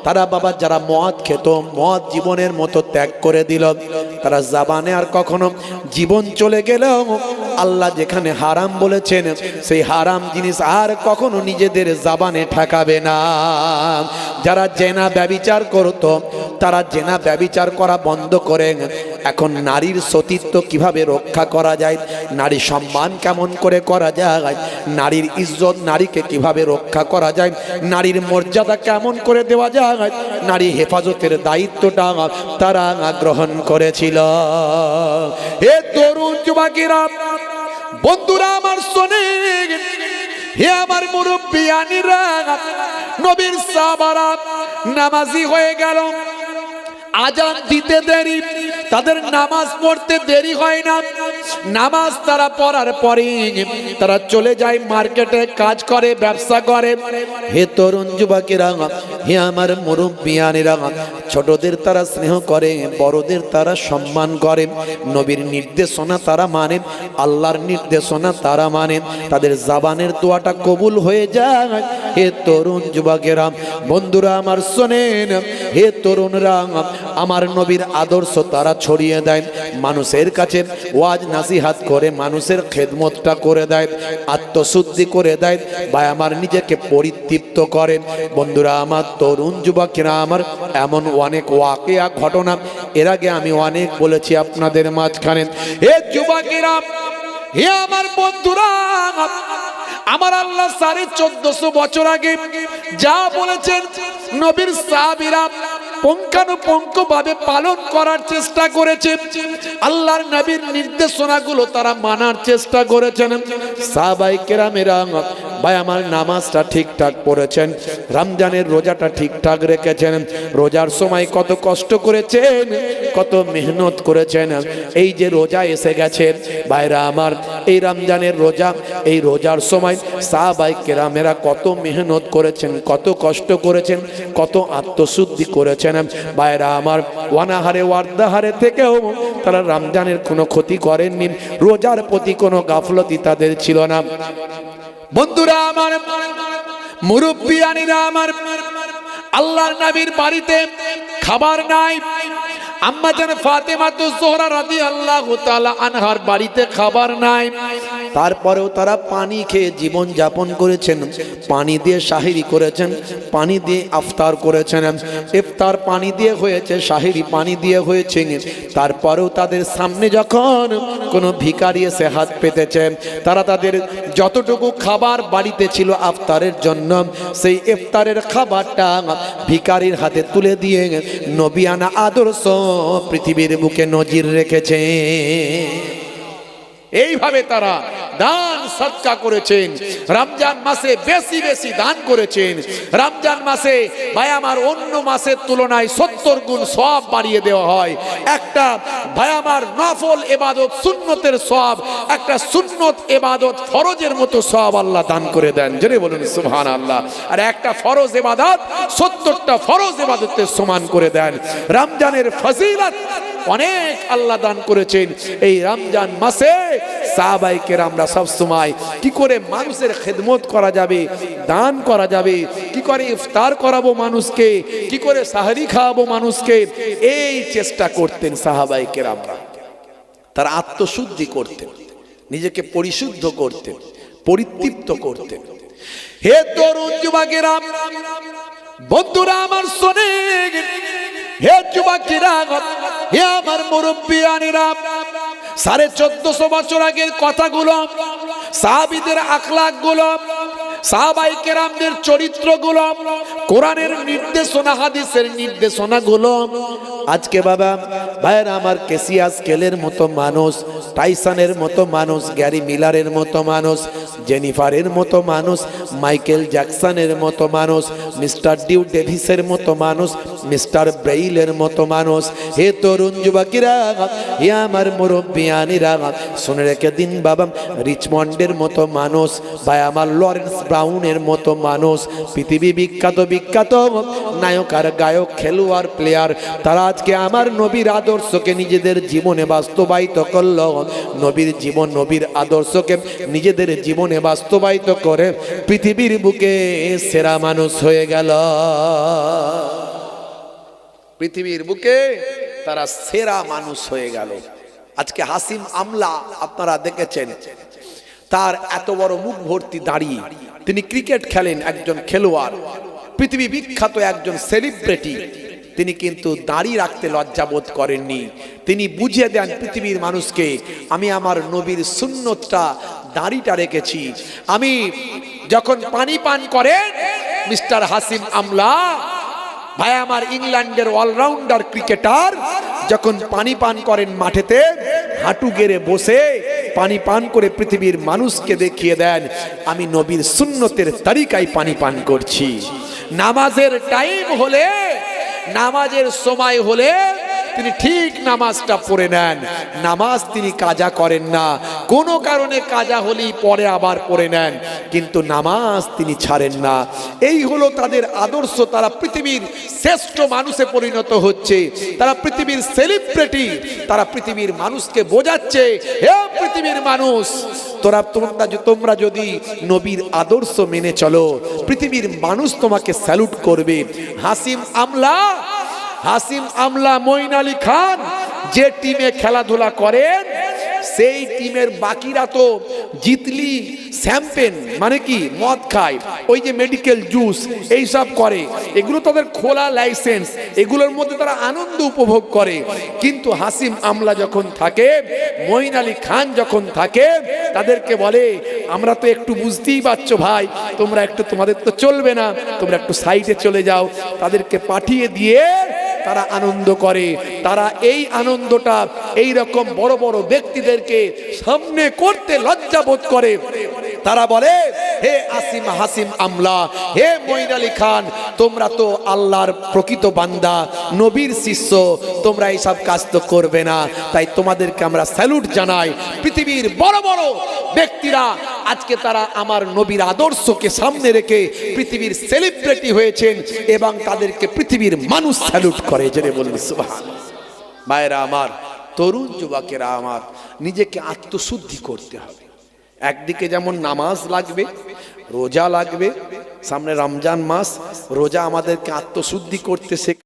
তারা বাবা যারা মদ খেত, মদ জীবনের মতো ত্যাগ করে দিল। তারা জাবানে আর কখনো জীবন চলে গেলেও আল্লাহ যেখানে হারাম বলেছেন, সেই হারাম জিনিস আর কখনো নিজেদের জাবানে ঠেকাবে না। যারা জেনা ব্যভিচার করত, তারা জেনা ব্যভিচার করা বন্ধ করে এখন নারীর সতীত্ব কিভাবে রক্ষা করা যায়, নারী সম্মান কেমন করে করা যায়, নারীর ইজ্জত, নারীকে কিভাবে রক্ষা করা যায়, নারীর মর্যাদা কেমন করে দেওয়া যায়, নারী হেফাজতের দায়িত্বটা তারা গ্রহণ করেছিল। হে তরুণ যুবকেরা, বন্ধুরা আমার শোনেন, হে আমার মুরব্বিয়ানিরা, নবীর সাহাবারা নামাজি হয়ে গেল, আজান দিতে দেরি, তাদের নামাজ পড়তে দেরি হয় না। নামাজ তারা পড়ার পরে তারা চলে যায় মার্কেটে, কাজ করে, ব্যবসা করে। হে তরুণ যুবকেরা, হে আমার মুরব্বিয়ানেরা, ছোটদের তারা স্নেহ করে, বড়দের তারা সম্মান করে, নবীর নির্দেশনা তারা মানে, আল্লাহর নির্দেশনা তারা মানে, তাদের জবানের দোয়াটা কবুল হয়ে যায়। হে তরুণ যুবকেরা, বন্ধুরা আমার শোনেন, হে তরুণরা, আমার নবীর আদর্শ তারা ছড়িয়ে দেয়, মানুষের কাছে ওয়াজ নাসিহাত করে, মানুষের খেদমতটা করে দেয়, আত্মশুদ্ধি করে দেয়, বা আমার নিজেকে পরিতৃপ্ত করেন। বন্ধুরা আমার, তরুণ যুবকেরা আমার, এমন অনেক ওয়াকিয়া ঘটনা এর আগে আমি অনেক বলেছি আপনাদের মাঝখানে। হে যুবকেরা, হে আমার বন্ধুরা, আমার আল্লাহ 1450 বছর আগে যা বলেছেন নবীর সাহাবীরা পুঙ্খানুপুঙ্খ ভাবে পালন করার চেষ্টা করেছে। আল্লাহর নবীর নির্দেশনাগুলো তারা মানার চেষ্টা করেছেন। সাহাবায়ে কেরামেরা ভাই আমার নামাজটা ঠিকঠাক পড়েছেন, রমজানের রোজাটা ঠিকঠাক রেখেছেন, রোজার সময় কত কষ্ট করেছেন, কত মেহনত করেছেন। এই যে রোজা এসে গেছে ভাইরা আমার, এই রমজানের রোজা, এই রোজার সময় সাহাবায়ে কেরামেরা কত মেহনত করেছেন, কত কষ্ট করেছেন, কত আত্মশুদ্ধি করেছেন। ভাইরা আমার, ওয়ানাহারে ওয়ার্দাহারে থেকেও তারা রমজানের কোনো ক্ষতি করেননি, রোজার প্রতি কোনো গাফলতি তাদের ছিল না। বন্ধুরা আমার, মুরব্বিয়ানিরা আমার, আল্লাহর নবীর বাড়িতে খাবার নাই। আম্মা জান ফাতেমাতুজ জোহরা রাদিয়াল্লাহু তাআলা আনহার বাড়িতে খাবার নাই, তারপরেও তারা পানি খেয়ে জীবন যাপন করেছেন। পানি দিয়ে সাহিরি করেছেন, পানি দিয়ে ইফতার করেছেন। ইফতার পানি দিয়ে হয়েছে, সাহিরি পানি দিয়ে হয়েছে। তারপরেও তাদের সামনে যখন কোনো ভিখারি এসে হাত পেতেছে, তারা তাদের যতটুকু খাবার বাড়িতে ছিল ইফতারের জন্য, সেই ইফতারের খাবারটা ভিখারির হাতে তুলে দিয়ে নবিয়ানা আদর্শ পৃথিবীর বুকে নজির রেখেছে। এইভাবে তারা দান সদকা করেছেন। রমজান মাসে বেশি বেশি দান করেছেন। রমজান মাসে ভাই আমার অন্য মাসের তুলনায় 70 গুণ সওয়াব বাড়িয়ে দেওয়া হয়। একটা ভাই আমার নফল ইবাদত, সুন্নতের সওয়াব, একটা সুন্নত ইবাদত ফরজের মতো সওয়াব আল্লাহ দান করে দেন। জোরে বলুন সুবহানাল্লাহ। আর একটা ফরজ ইবাদত 70টা ফরজ ইবাদতের সমান করে দেন। রমজানের ফজিলত অনেক আল্লাহ দান করেছেন। এই রমজান মাসে সাহাবায়ে কেরামরা সব সময় কি করে মানুষের খেদমত করা যাবে, দান করা যাবে, কি করে ইফতার করাবো মানুষকে, কি করে সাহরি খাওয়াবো মানুষকে, এই চেষ্টা করতেন সাহাবায়ে কেরামরা। তারা আত্মশুদ্ধি করতেন, নিজেকে পরিশুদ্ধ করতেন, পরিতৃপ্ত করতেন। হে তরুণ যুবকেরা, বন্ধুরা আমার শোনেন, হে যুবকেরা, হে আমার মুরব্বিয়ানেরা, 1450 বছর আগের কথাগুলো, সাহাবীদের আখলাকগুলো, সাহাবায়ে কেরামদের চরিত্রগুলো, কোরআনের নির্দেশনা, হাদিসের নির্দেশনাগুলো আজকে বাবা ভাইরা আমার, কেসিয়াস কেলের মতো মানুষ, টাইসনের মতো মানুষ, গ্যারি মিলারের মতো মানুষ, জেনিফারের মতো মানুষ, মাইকেল জ্যাকসনের মতো মানুষ, মিস্টার ডিউ ডেভিসের মতো মানুষ, মিস্টার ব্রেইলের মতো মানুষ। হে তরুণ যুবকেরা, হে আমার মুরব্বিয়ানিরা, শুনে রেখে দিন বাবা, রিচমন্ডের মতো মানুষ, ভাই আমার লরেন্স ব্রাউনের মতো মানুষ, পৃথিবী বিখ্যাত বিখ্যাত নায়ক আর গায়ক, খেলোয়াড়, প্লেয়ার, তারা আজকে আমার নবীর আদর্শকে নিজেদের জীবনে বাস্তবায়িত করল। নবীর জীবন, নবীর আদর্শকে নিজেদের জীবনে বাস্তবায়িত করে পৃথিবীর বুকে সেরা মানুষ হয়ে গেল। পৃথিবীর বুকে তারা সেরা মানুষ হয়ে গেল। আজকে হাসিম আমলা আপনারা দেখেছেন, তার এত বড় মুখ ভর্তি দাড়ি, তিনি ক্রিকেট খেলেন, একজন খেলোয়াড়, পৃথিবী বিখ্যাত একজন সেলিব্রিটি, তিনি কিন্তু দাড়ি রাখতে লজ্জাবোধ করেননি। তিনি বুঝিয়ে দেন পৃথিবীর মানুষকে, আমি আমার নবীর সুন্নতটা, দাড়িটা রেখেছি। আমি যখন পানি পান করেন মিস্টার হাসিম আমলা, ভাই আমার ইংল্যান্ডের অলরাউন্ডার ক্রিকেটার, যখন পানি পান করেন মাঠেতে, হাঁটু গেড়ে বসে পানি পান করে পৃথিবীর মানুষকে দেখিয়ে দেন, আমি নবীর সুন্নতের তরিকায় পানি পান করছি। নামাজের টাইম হলে, নামাজের সময় হলে তিনি ঠিক নামাজটা পড়ে নেন। নামাজ তিনি কাজা করেন না, কোনো কারণে কাজা হলেই পরে আবার পড়ে নেন, কিন্তু নামাজ তিনি ছাড়েন না। এই হলো তাদের আদর্শ। তারা পৃথিবীর শ্রেষ্ঠ মানুষে পরিণত হচ্ছে, তারা পৃথিবীর সেলিব্রিটি, তারা পৃথিবীর মানুষকে বোঝাচ্ছে, হে পৃথিবীর মানুষ, তোমরা যদি নবীর আদর্শ মেনে চলো, পৃথিবীর মানুষ তোমাকে স্যালুট করবে। হাসিম আমলা মঈন আলী খান যে টিমে খেলাধুলা করেন, সেই টিমের বাকিরা তো জিতলি শ্যাম্পেন মানে কি মদ খায়, ওই যে মেডিকেল জুস এইসব করে, এগুলো তাদের খোলা লাইসেন্স, এগুলোর মধ্যে তারা আনন্দ উপভোগ করে। কিন্তু হাসিম আমলা যখন থাকে, মঈন আলী খান যখন থাকে, তাদেরকে বলে আমরা তো একটু বুঝতেই পারছো ভাই, তোমরা একটু, তোমাদের তো চলবে না, তোমরা একটু সাইডে চলে যাও। তাদেরকে পাঠিয়ে দিয়ে তারা আনন্দ করে। তারা এই আনন্দটা এই রকম বড় বড় ব্যক্তিদেরকে সামনে করতে লজ্জা বোধ করে। তারা বলে, হে হাসিম আমলা, হে মঈন আলী খান, তোমরা তো আল্লাহর প্রকৃত বান্দা, নবীর শিষ্য, তোমরা এইসব কাজ তো করবে না, তাই তোমাদেরকে আমরা স্যালুট জানাই। পৃথিবীর বড় বড় ব্যক্তিরা আজকে তারা আমার নবীর আদর্শকে সামনে রেখে পৃথিবীর সেলিব্রিটি হয়েছেন এবং তাদেরকে পৃথিবীর মানুষ স্যালুট করে। জেনে বলুন সুবহানাল্লাহ। ভাইরা আমার, তরুণ যুবকেরা আমার, নিজেকে আত্মশুদ্ধি করতে হবে। একদিকে যেমন নামাজ লাগবে, রোজা লাগবে, সামনে রমজান মাস, রোজা আমাদেরকে আত্মশুদ্ধি করতে শেখায়।